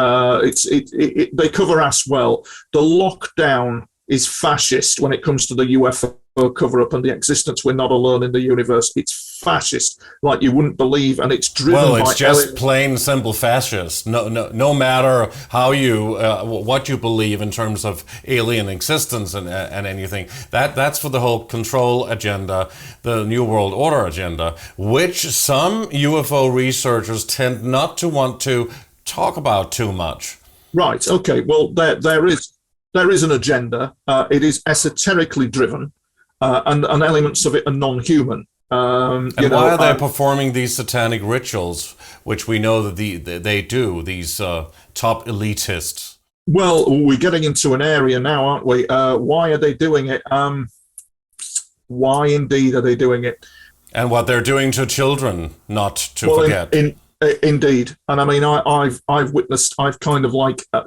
[SPEAKER 3] They cover ass well. The lockdown is fascist when it comes to the UFO cover-up and the existence. We're not alone in the universe. It's fascist like you wouldn't believe, and it's driven by...
[SPEAKER 2] Well, it's just plain simple fascist. No matter how what you believe in terms of alien existence and anything. That's for the whole control agenda, the New World Order agenda, which some UFO researchers tend not to want to talk about too much.
[SPEAKER 3] Right. Okay. Well, there is an agenda. It is esoterically driven, and elements of it are non-human.
[SPEAKER 2] And why are they performing these satanic rituals, which we know that they do, these top elitists?
[SPEAKER 3] Well, we're getting into an area now, aren't we? Why are they doing it? Why indeed are they doing it?
[SPEAKER 2] And what they're doing to children, not to forget.
[SPEAKER 3] Indeed. And I mean, I've witnessed, I've kind of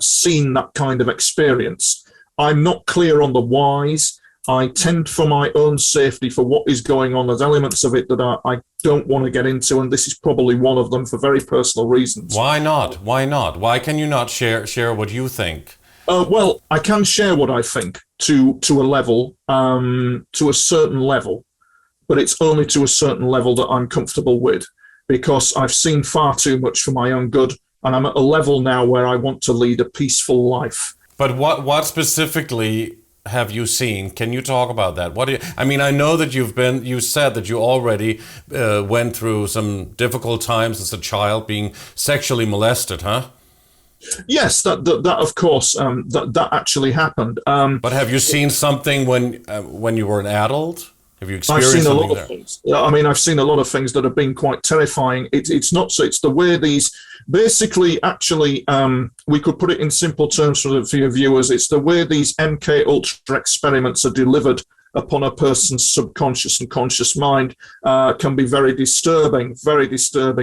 [SPEAKER 3] seen that kind of experience. I'm not clear on the whys. I tend, for my own safety, for what is going on, there's elements of it that I don't want to get into, and this is probably one of them for very personal reasons.
[SPEAKER 2] Why not? Why not? Why can you not share what you think?
[SPEAKER 3] Well, I can share what I think to a level, to a certain level. but it's only to a certain level that I'm comfortable with, because I've seen far too much for my own good, and I'm at a level now where I want to lead a peaceful life.
[SPEAKER 2] But what specifically have you seen? Can you talk about that? I mean, I know that you said that you already went through some difficult times as a child, being sexually molested, huh?
[SPEAKER 3] Yes, that of course, that actually happened.
[SPEAKER 2] But have you seen something when you were an adult? Have you experienced
[SPEAKER 3] I've seen a
[SPEAKER 2] something
[SPEAKER 3] lot
[SPEAKER 2] there?
[SPEAKER 3] of things. I mean, I've seen a lot of things that have been quite terrifying. It's not so. It's the way these basically, actually, we could put it in simple terms for your viewers. It's the way these MK Ultra experiments are delivered upon a person's subconscious and conscious mind can be very disturbing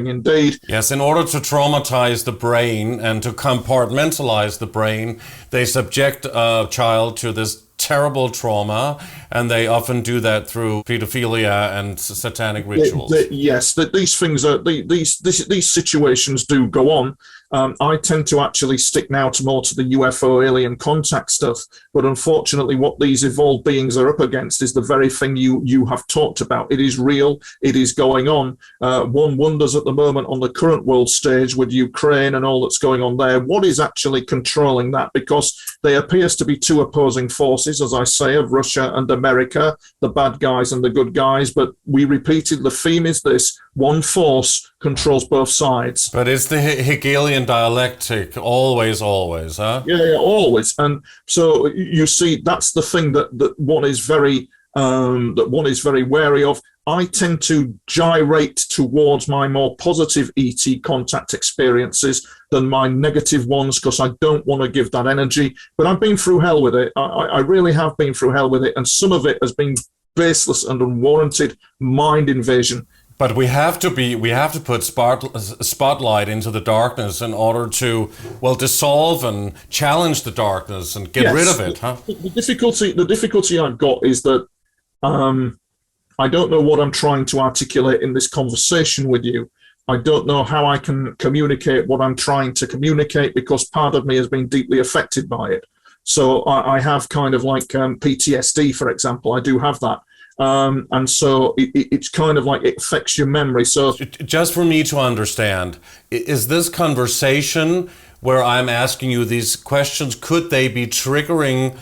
[SPEAKER 3] indeed.
[SPEAKER 2] Yes, in order to traumatize the brain and to compartmentalize the brain, they subject a child to this terrible trauma, and they often do that through pedophilia and satanic rituals.
[SPEAKER 3] Yes, these things are these situations do go on. I tend to actually stick now more to the UFO alien contact stuff, but unfortunately what these evolved beings are up against is the very thing you have talked about. It is real, it is going on. One wonders at the moment on the current world stage with Ukraine and all that's going on there, what is actually controlling that, because there appears to be two opposing forces, as I say, of Russia and America, the bad guys and the good guys, but we repeated the theme is this: one force controls both sides.
[SPEAKER 2] But it's the Hegelian dialectic, always, huh?
[SPEAKER 3] Yeah, always. And so you see, that's the thing that one is very wary of. I tend to gyrate towards my more positive ET contact experiences than my negative ones, because I don't want to give that energy. But I've been through hell with it. I really have been through hell with it, and some of it has been baseless and unwarranted mind invasion.
[SPEAKER 2] But we have to put spotlight into the darkness in order to, well, dissolve and challenge the darkness and get rid of it, huh?
[SPEAKER 3] The difficulty I've got is that I don't know what I'm trying to articulate in this conversation with you. I don't know how I can communicate what I'm trying to communicate, because part of me has been deeply affected by it. So I have kind of like PTSD, for example. I do have that. And so it's kind of like it affects your memory. So
[SPEAKER 2] just for me to understand, is this conversation where I'm asking you these questions, could they be triggering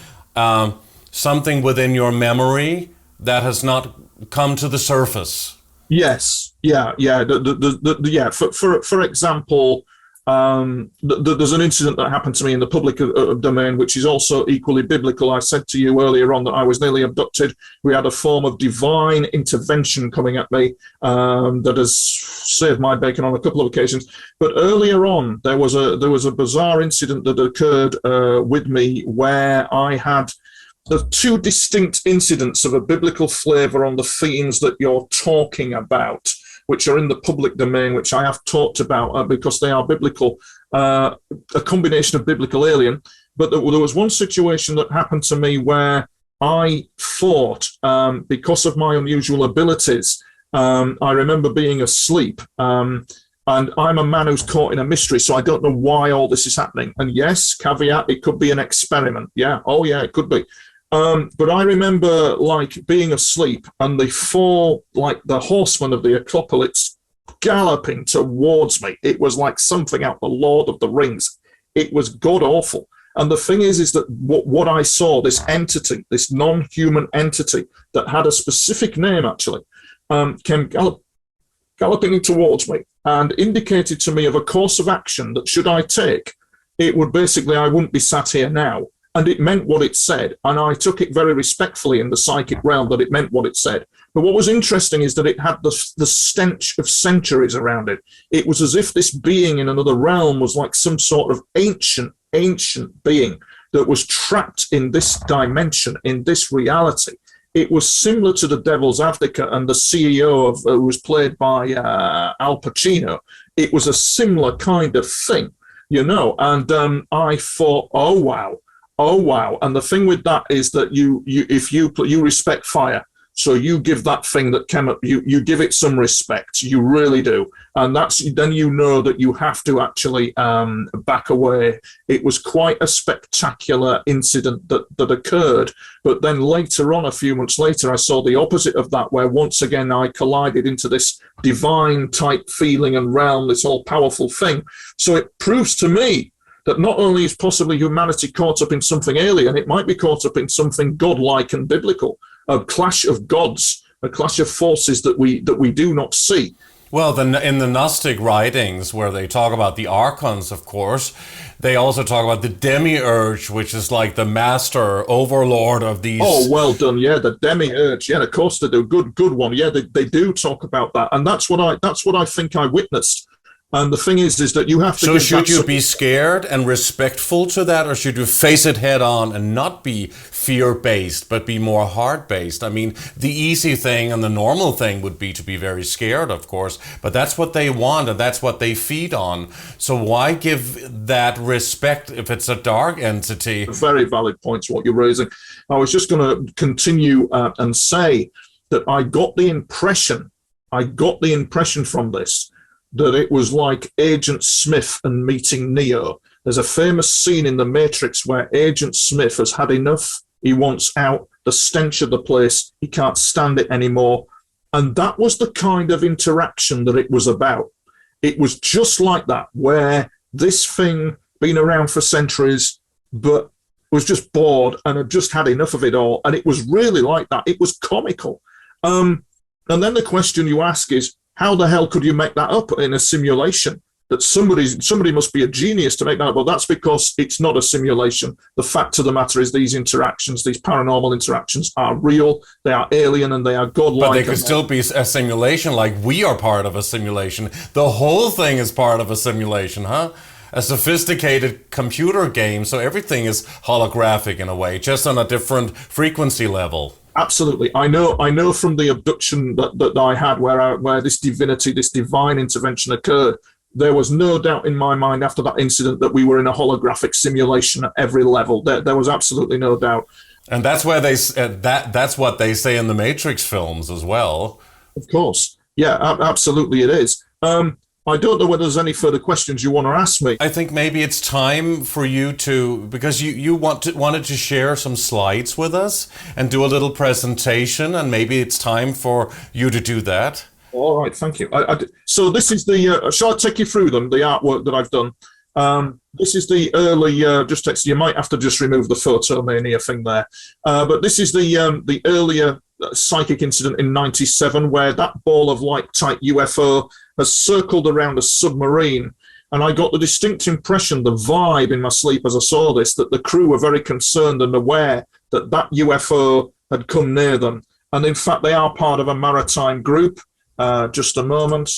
[SPEAKER 2] something within your memory that has not come to the surface?
[SPEAKER 3] Yes. Yeah. For example, there's an incident that happened to me in the public domain, which is also equally biblical. I said to you earlier on that I was nearly abducted. We had a form of divine intervention coming at me that has saved my bacon on a couple of occasions. But earlier on, there was a bizarre incident that occurred with me where I had the two distinct incidents of a biblical flavor on the themes that you're talking about, which are in the public domain, which I have talked about because they are biblical, a combination of biblical alien. But there was one situation that happened to me where I thought, because of my unusual abilities, I remember being asleep. And I'm a man who's caught in a mystery, so I don't know why all this is happening. And yes, caveat, it could be an experiment. Yeah, oh yeah, it could be. But I remember like being asleep and the four, like the horsemen of the Acropolis galloping towards me. It was like something out the Lord of the Rings. It was god awful. And the thing is that what I saw, this entity, this non-human entity that had a specific name actually, came galloping towards me and indicated to me of a course of action that should I take, it would basically, I wouldn't be sat here now. And it meant what it said. And I took it very respectfully in the psychic realm that it meant what it said. But what was interesting is that it had the stench of centuries around it. It was as if this being in another realm was like some sort of ancient being that was trapped in this dimension, in this reality. It was similar to the Devil's Advocate and the CEO of who was played by Al Pacino. It was a similar kind of thing, you know. And I thought, oh wow. And the thing with that is that if you respect fire, So you give that thing that came up, you give it some respect. You really do. And then you know that you have to actually back away. It was quite a spectacular incident that occurred. But then later on, a few months later, I saw the opposite of that, where once again I collided into this divine type feeling and realm, this all powerful thing. So it proves to me that not only is possibly humanity caught up in something alien, it might be caught up in something godlike and biblical. A clash of gods, a clash of forces that we do not see.
[SPEAKER 2] Well, in the Gnostic writings, where they talk about the archons, of course, they also talk about the demiurge, which is like the master overlord of these.
[SPEAKER 3] Oh, well done, yeah, the demiurge, yeah, of course they do. Good one, yeah, they do talk about that, and that's what I think I witnessed. And the thing is that you have to.
[SPEAKER 2] So should you be scared and respectful to that, or should you face it head on and not be fear-based, but be more heart-based? I mean, the easy thing and the normal thing would be to be very scared, of course, but that's what they want and that's what they feed on. So why give that respect if it's a dark entity?
[SPEAKER 3] Very valid points what you're raising. I was just going to continue and say that I got the impression from this that it was like Agent Smith and meeting Neo. There's a famous scene in The Matrix where Agent Smith has had enough. He wants out. The stench of the place, he can't stand it anymore. And that was the kind of interaction that it was about. It was just like that, where this thing, been around for centuries, but was just bored and had just had enough of it all. And it was really like that. It was comical. And then the question you ask is, how the hell could you make that up in a simulation? That somebody must be a genius to make that up. Well, that's because it's not a simulation. The fact of the matter is these interactions, these paranormal interactions are real, they are alien, and they are godlike.
[SPEAKER 2] But they could still be a simulation, like we are part of a simulation. The whole thing is part of a simulation, huh? A sophisticated computer game, so everything is holographic in a way, just on a different frequency level.
[SPEAKER 3] Absolutely. I know from the abduction that I had where this divinity, this divine intervention occurred, there was no doubt in my mind after that incident that we were in a holographic simulation at every level. There was absolutely no doubt.
[SPEAKER 2] And that's where that's what they say in the Matrix films as well.
[SPEAKER 3] Of course. Yeah, absolutely it is. I don't know whether there's any further questions you want to ask me.
[SPEAKER 2] I think maybe it's time for you to, because you wanted to share some slides with us and do a little presentation, and maybe it's time for you to do that.
[SPEAKER 3] All right, thank you. So this is the, shall I take you through them, the artwork that I've done? This is the early, you might have to just remove the photomania thing there. But this is the earlier psychic incident in 97, where that ball of light type UFO has circled around a submarine. And I got the distinct impression, the vibe in my sleep as I saw this, that the crew were very concerned and aware that that UFO had come near them. And in fact, they are part of a maritime group. Just a moment.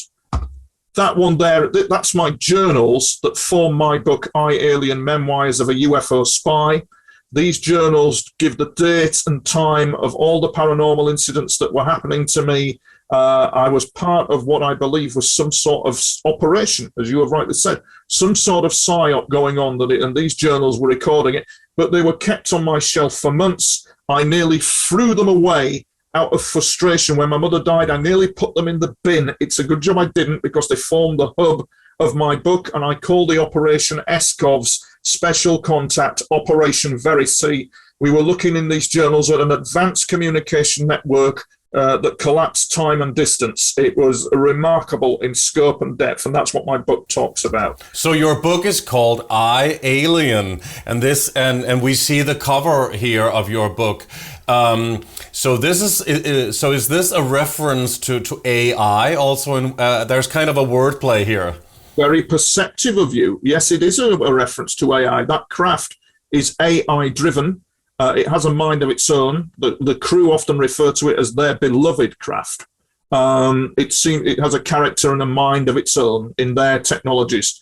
[SPEAKER 3] That one there, that's my journals that form my book, Alien Memoirs of a UFO Spy. These journals give the date and time of all the paranormal incidents that were happening to me. I was part of what I believe was some sort of operation, as you have rightly said, some sort of psyop going on, and these journals were recording it, but they were kept on my shelf for months. I nearly threw them away out of frustration. When my mother died, I nearly put them in the bin. It's a good job I didn't, because they formed the hub of my book, and I called the operation SCOVS, Special Contact Operation Verity. We were looking in these journals at an advanced communication network that collapsed time and distance. It was remarkable in scope and depth, and that's what my book talks about.
[SPEAKER 2] So your book is called Alien, and we see the cover here of your book. So is this a reference to AI also? There's kind of a wordplay here.
[SPEAKER 3] Very perceptive of you. Yes, it is a reference to AI. That craft is AI driven. It has a mind of its own. The crew often refer to it as their beloved craft. It has a character and a mind of its own in their technologies.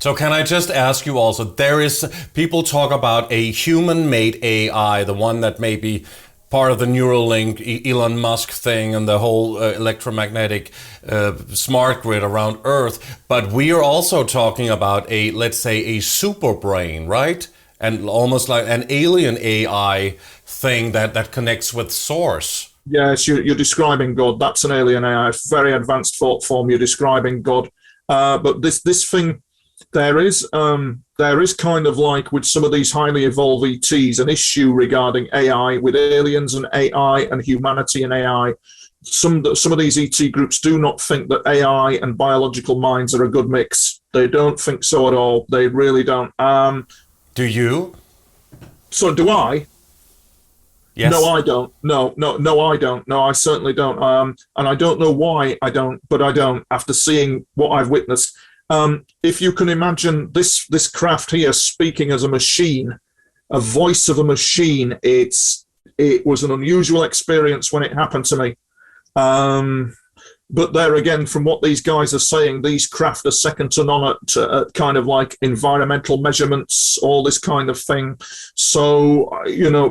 [SPEAKER 2] So can I just ask you also, people talk about a human-made AI, the one that may be part of the Neuralink, Elon Musk thing, and the whole electromagnetic smart grid around Earth. But we are also talking about let's say a super brain, right? And almost like an alien AI thing that connects with source.
[SPEAKER 3] Yes, you're describing God. That's an alien AI, very advanced thought form. You're describing God. But this thing, there is kind of like with some of these highly evolved ETs, an issue regarding AI with aliens and AI and humanity and AI. Some of these ET groups do not think that AI and biological minds are a good mix. They don't think so at all. They really don't.
[SPEAKER 2] Do you?
[SPEAKER 3] So do I?
[SPEAKER 2] Yes.
[SPEAKER 3] No, I don't. No, I don't. No, I certainly don't. And I don't know why I don't, but I don't after seeing what I've witnessed. If you can imagine this craft here speaking as a machine, a voice of a machine, it was an unusual experience when it happened to me. But there again, from what these guys are saying, these craft are second to none at kind of like environmental measurements, all this kind of thing. So,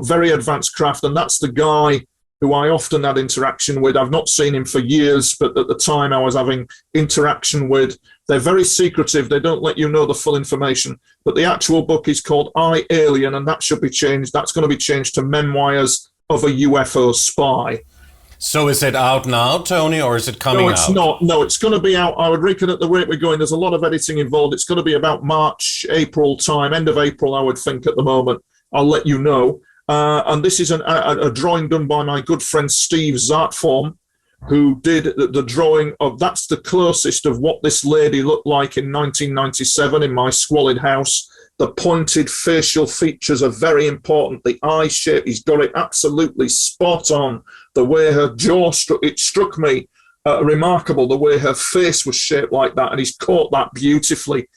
[SPEAKER 3] very advanced craft. And that's the guy who I often had interaction with. I've not seen him for years, but at the time I was having interaction with. They're very secretive. They don't let you know the full information. But the actual book is called I, Alien, and that should be changed. That's going to be changed to Memoirs of a UFO Spy.
[SPEAKER 2] So is it out now, Tony, or is it coming out?
[SPEAKER 3] No, it's not. No, it's going to be out. I would reckon at the rate we're going, there's a lot of editing involved. It's going to be about March, April time, end of April, I would think at the moment. I'll let you know. And this is a drawing done by my good friend Steve Zartform, who did the drawing of, that's the closest of what this lady looked like in 1997 in my squalid house. The pointed facial features are very important. The eye shape, he's got it absolutely spot on. The way her jaw struck me remarkable, the way her face was shaped like that, and he's caught that beautifully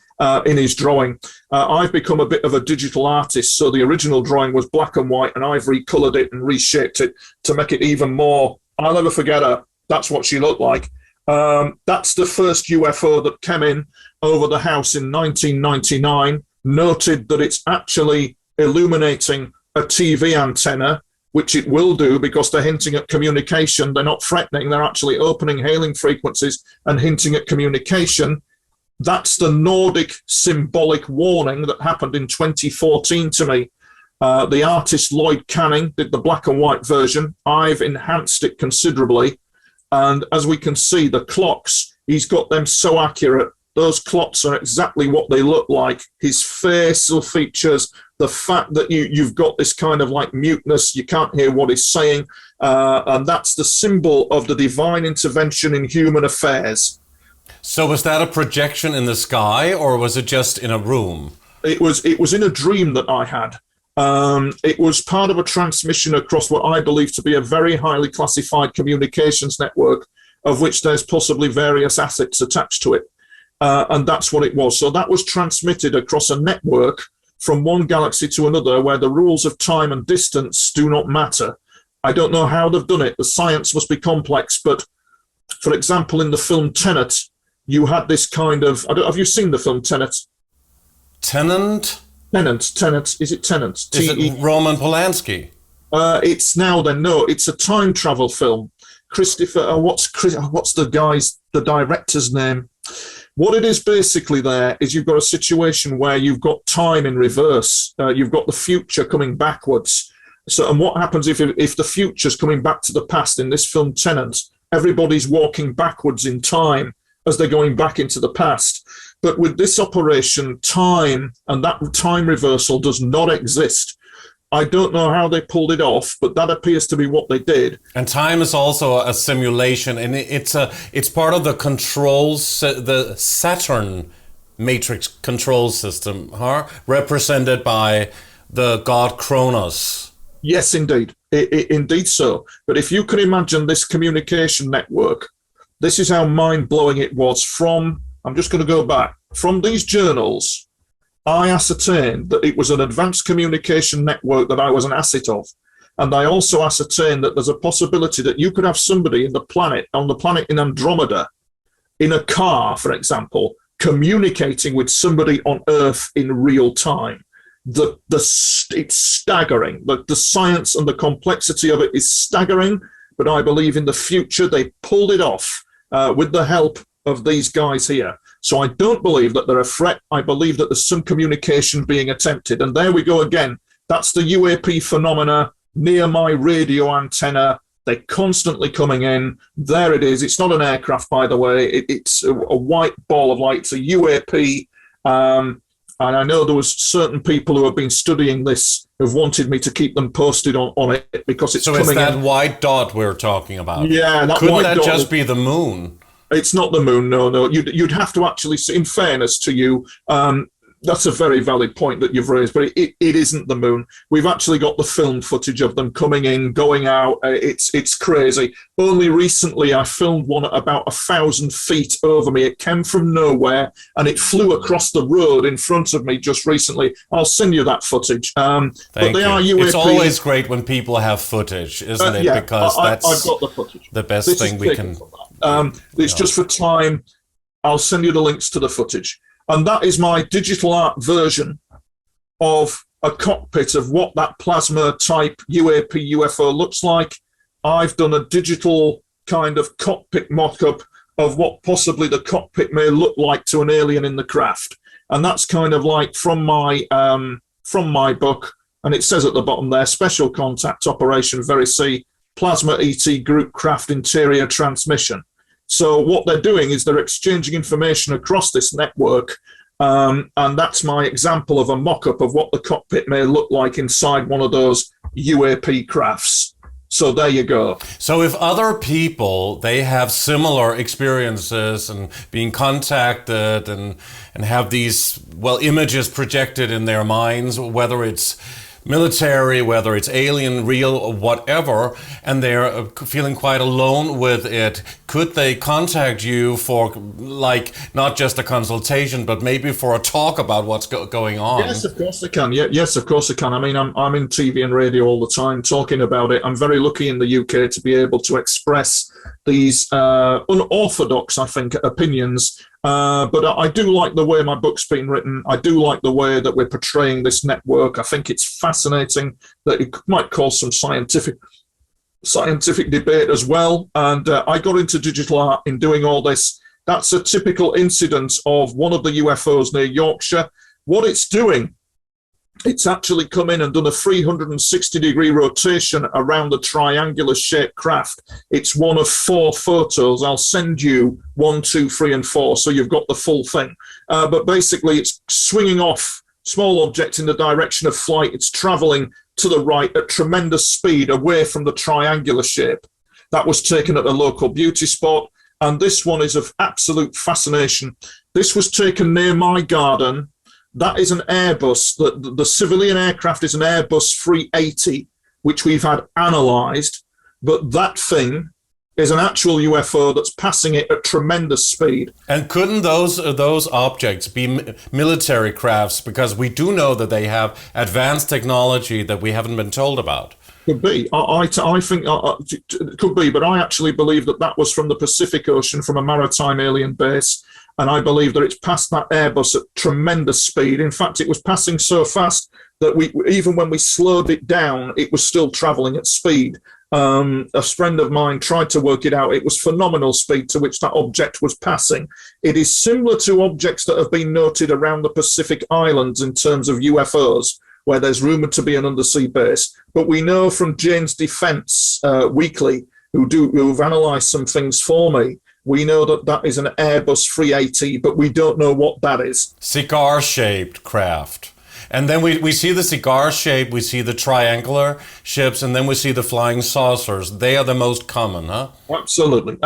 [SPEAKER 3] in his drawing. I've become a bit of a digital artist, so the original drawing was black and white, and I've recolored it and reshaped it to make it even more. I'll never forget her. That's what she looked like. That's the first UFO that came in over the house in 1999. Noted that it's actually illuminating a TV antenna, which it will do because they're hinting at communication. They're not threatening. They're actually opening hailing frequencies and hinting at communication. That's the Nordic symbolic warning that happened in 2014 to me. The artist Lloyd Canning did the black and white version. I've enhanced it considerably. And as we can see, the clocks, he's got them so accurate. Those clocks are exactly what they look like. His facial features, the fact that you've got this kind of like muteness, you can't hear what he's saying. And that's the symbol of the divine intervention in human affairs.
[SPEAKER 2] So was that a projection in the sky, or was it just in a room?
[SPEAKER 3] It was in a dream that I had. It was part of a transmission across what I believe to be a very highly classified communications network, of which there's possibly various assets attached to it. And that's what it was. So that was transmitted across a network from one galaxy to another where the rules of time and distance do not matter. I don't know how they've done it. The science must be complex. But for example, in the film Tenet, you had this kind of... have you seen the film Tenet?
[SPEAKER 2] Tenet?
[SPEAKER 3] Tenet. Is it Tenet?
[SPEAKER 2] Is it Roman Polanski?
[SPEAKER 3] It's now then. No, it's a time travel film. Christopher... what's the director's name? What it is basically there is you've got a situation where you've got time in reverse. You've got the future coming backwards. So, and what happens if the future's coming back to the past in this film Tenet? Everybody's walking backwards in time as they're going back into the past. But with this operation, time and that time reversal does not exist. I don't know how they pulled it off, but that appears to be what they did.
[SPEAKER 2] And time is also a simulation, and it's part of the controls, the Saturn matrix control system, represented by the god Kronos.
[SPEAKER 3] Yes, indeed. Indeed so. But if you can imagine this communication network, this is how mind-blowing it was from, I'm just going to go back, from these journals. I ascertained that it was an advanced communication network that I was an asset of. And I also ascertained that there's a possibility that you could have somebody on the planet in Andromeda, in a car, for example, communicating with somebody on Earth in real time. It's staggering. The science and the complexity of it is staggering, but I believe in the future they pulled it off with the help of these guys here. So I don't believe that they're a threat. I believe that there's some communication being attempted. And there we go again. That's the UAP phenomena near my radio antenna. They're constantly coming in. There it is. It's not an aircraft, by the way. It's a white ball of light. It's a UAP. And I know there was certain people who have been studying this who've wanted me to keep them posted on it because it's coming in. So
[SPEAKER 2] it's that white dot we're talking about?
[SPEAKER 3] Yeah.
[SPEAKER 2] Couldn't that just be the moon?
[SPEAKER 3] It's not the moon, no. You'd have to actually see, in fairness to you, that's a very valid point that you've raised, but it isn't the moon. We've actually got the film footage of them coming in, going out. It's crazy. Only recently I filmed one at about 1,000 feet over me. It came from nowhere and it flew across the road in front of me just recently. I'll send you that footage.
[SPEAKER 2] Thank you. It's always great when people have footage, isn't it?
[SPEAKER 3] Yeah,
[SPEAKER 2] because
[SPEAKER 3] I've got the footage.
[SPEAKER 2] The best thing we can...
[SPEAKER 3] It's just for time. I'll send you the links to the footage. And that is my digital art version of a cockpit of what that plasma type UAP UFO looks like. I've done a digital kind of cockpit mock-up of what possibly the cockpit may look like to an alien in the craft. And that's kind of like from my book. And it says at the bottom there, Special Contact Operation Verisea, Plasma E.T. Group Craft Interior Transmission. So what they're doing is they're exchanging information across this network, and that's my example of a mock-up of what the cockpit may look like inside one of those UAP crafts. So there you go.
[SPEAKER 2] So if other people, they have similar experiences and being contacted and have these, images projected in their minds, whether it's military, whether it's alien, real, or whatever, and they're feeling quite alone with it, could they contact you for, not just a consultation, but maybe for a talk about what's going on?
[SPEAKER 3] Yes, of course they can. Yes, of course they can. I mean, I'm in TV and radio all the time talking about it. I'm very lucky in the UK to be able to express these unorthodox, I think, opinions. But I do like the way my book's been written. I do like the way that we're portraying this network. I think it's fascinating that you might call some scientific debate as well. And I got into digital art in doing all this. That's a typical incident of one of the UFOs near Yorkshire. What it's doing, it's actually come in and done a 360-degree rotation around the triangular-shaped craft. It's one of 4 photos. I'll send you 1, 2, 3, and 4, so you've got the full thing. But basically, it's swinging off small object in the direction of flight. It's traveling to the right at tremendous speed away from the triangular shape. That was taken at a local beauty spot, and this one is of absolute fascination. This was taken near my garden. That is an Airbus. The civilian aircraft is an Airbus 380, which we've had analysed. But that thing is an actual UFO that's passing it at tremendous speed. And
[SPEAKER 2] couldn't those objects be military crafts? Because we do know that they have advanced technology that we haven't been told about.
[SPEAKER 3] Could be. I think it could be, but I actually believe that was from the Pacific Ocean, from a maritime alien base. And I believe that it's passed that Airbus at tremendous speed. In fact, it was passing so fast that even when we slowed it down, it was still traveling at speed. A friend of mine tried to work it out. It was phenomenal speed to which that object was passing. It is similar to objects that have been noted around the Pacific Islands in terms of UFOs, where there's rumoured to be an undersea base. But we know from Jane's Defence Weekly, who've analysed some things for me, we know that is an Airbus 380, but we don't know what that is.
[SPEAKER 2] Cigar-shaped craft. And then we see the cigar shape, we see the triangular ships, and then we see the flying saucers. They are the most common, huh?
[SPEAKER 3] Absolutely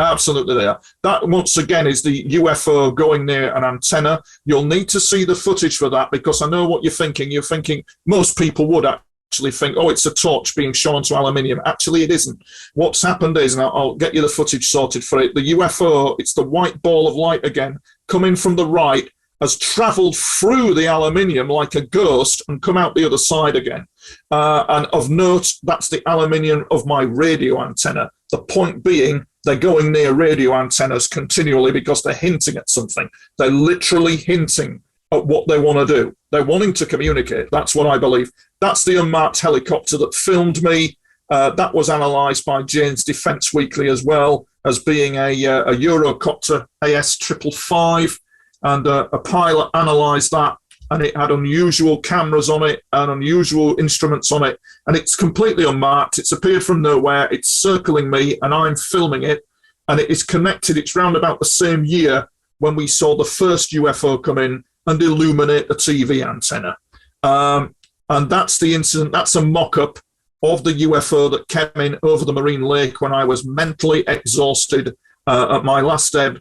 [SPEAKER 3] they are. That, once again, is the UFO going near an antenna. You'll need to see the footage for that, because I know what you're thinking. You're thinking most people would actually think, oh, it's a torch being shone onto aluminium. Actually, it isn't. What's happened is, and I'll get you the footage sorted for it, the UFO, it's the white ball of light again, coming from the right, has travelled through the aluminium like a ghost and come out the other side again. And of note, that's the aluminium of my radio antenna. The point being, they're going near radio antennas continually because they're hinting at something. They're literally hinting at what they want to do. They're wanting to communicate. That's what I believe. That's the unmarked helicopter that filmed me. That was analysed by Jane's Defence Weekly as well as being a Eurocopter AS 555. And a pilot analysed that and it had unusual cameras on it and unusual instruments on it, and it's completely unmarked. It's appeared from nowhere. It's circling me, and I'm filming it, and it is connected. It's round about the same year when we saw the first UFO come in and illuminate the TV antenna. And that's the incident. That's a mock-up of the UFO that came in over the Marine Lake when I was mentally exhausted at my last ebb.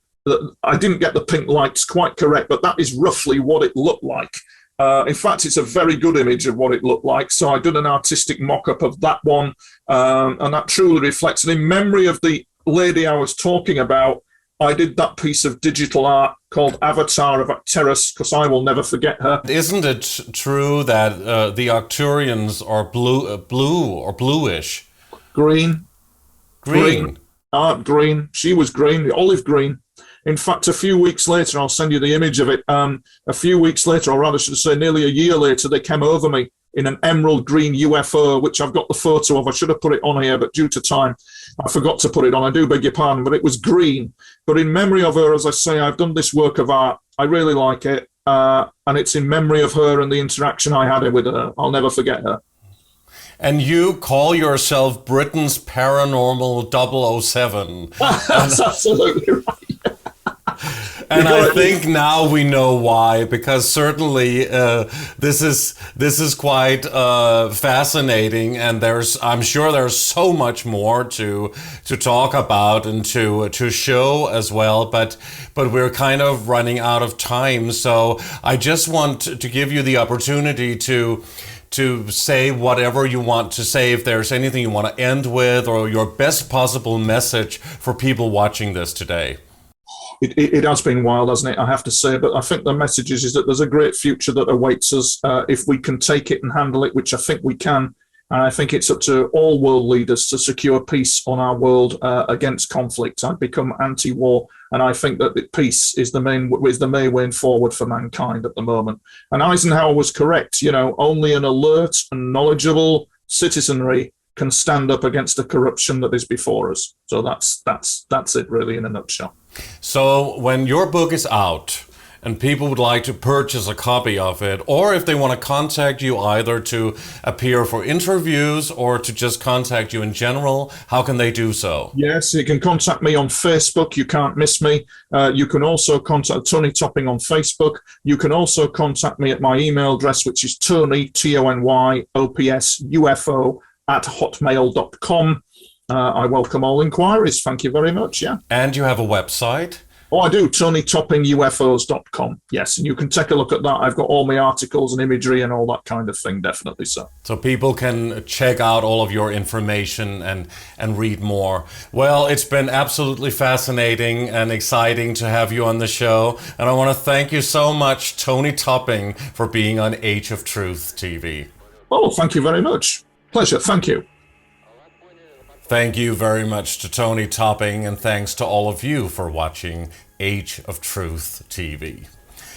[SPEAKER 3] I didn't get the pink lights quite correct, but that is roughly what it looked like. In fact, it's a very good image of what it looked like. So I did an artistic mock-up of that one, and that truly reflects. And in memory of the lady I was talking about, I did that piece of digital art called Avatar of Acteris, because I will never forget her.
[SPEAKER 2] Isn't it true that the Arcturians are blue or bluish?
[SPEAKER 3] Green. Green. She was green, the olive green. In fact, a few weeks later, I'll send you the image of it. A few weeks later, or rather, should I say, nearly a year later, they came over me in an emerald green UFO, which I've got the photo of. I should have put it on here, but due to time, I forgot to put it on. I do beg your pardon, but it was green. But in memory of her, as I say, I've done this work of art. I really like it. And it's in memory of her and the interaction I had with her. I'll never forget her.
[SPEAKER 2] And you call yourself Britain's Paranormal 007.
[SPEAKER 3] That's absolutely right.
[SPEAKER 2] And I think now we know why, because certainly this is quite fascinating, and I'm sure there's so much more to talk about and to show as well, but we're kind of running out of time. So I just want to give you the opportunity to say whatever you want to say, if there's anything you want to end with, or your best possible message for people watching this today.
[SPEAKER 3] It has been wild, hasn't it? I have to say, but I think the message is that there's a great future that awaits us if we can take it and handle it, which I think we can. And I think it's up to all world leaders to secure peace on our world against conflict. I've become anti-war, and I think that peace is the main way forward for mankind at the moment. And Eisenhower was correct. You know, only an alert and knowledgeable citizenry can stand up against the corruption that is before us. So that's it, really, in a nutshell.
[SPEAKER 2] So when your book is out and people would like to purchase a copy of it, or if they want to contact you either to appear for interviews or to just contact you in general, how can they do so? Yes,
[SPEAKER 3] you can contact me on Facebook. You can't miss me. You can also contact Tony Topping on Facebook. You can also contact me at my email address, which is Tony, TONYOPS, UFO @hotmail.com. I welcome all inquiries. Thank you very much. Yeah.
[SPEAKER 2] And you have a website?
[SPEAKER 3] Oh, I do. TonyToppingUFOs.com. Yes. And you can take a look at that. I've got all my articles and imagery and all that kind of thing. Definitely so.
[SPEAKER 2] So people can check out all of your information and read more. Well, it's been absolutely fascinating and exciting to have you on the show. And I want to thank you so much, Tony Topping, for being on Age of Truth TV.
[SPEAKER 3] Oh, thank you very much. Pleasure. Thank you.
[SPEAKER 2] Thank you very much to Tony Topping, and thanks to all of you for watching Age of Truth TV.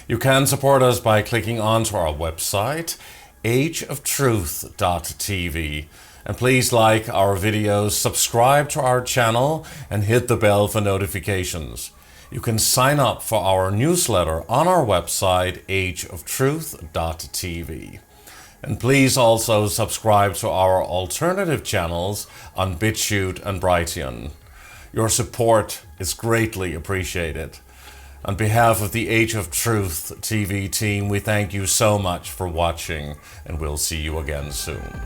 [SPEAKER 2] You can support us by clicking onto our website, ageoftruth.tv. And please like our videos, subscribe to our channel, and hit the bell for notifications. You can sign up for our newsletter on our website, ageoftruth.tv. And please also subscribe to our alternative channels on BitChute and Brighteon. Your support is greatly appreciated. On behalf of the Age of Truth TV team, we thank you so much for watching, and we'll see you again soon.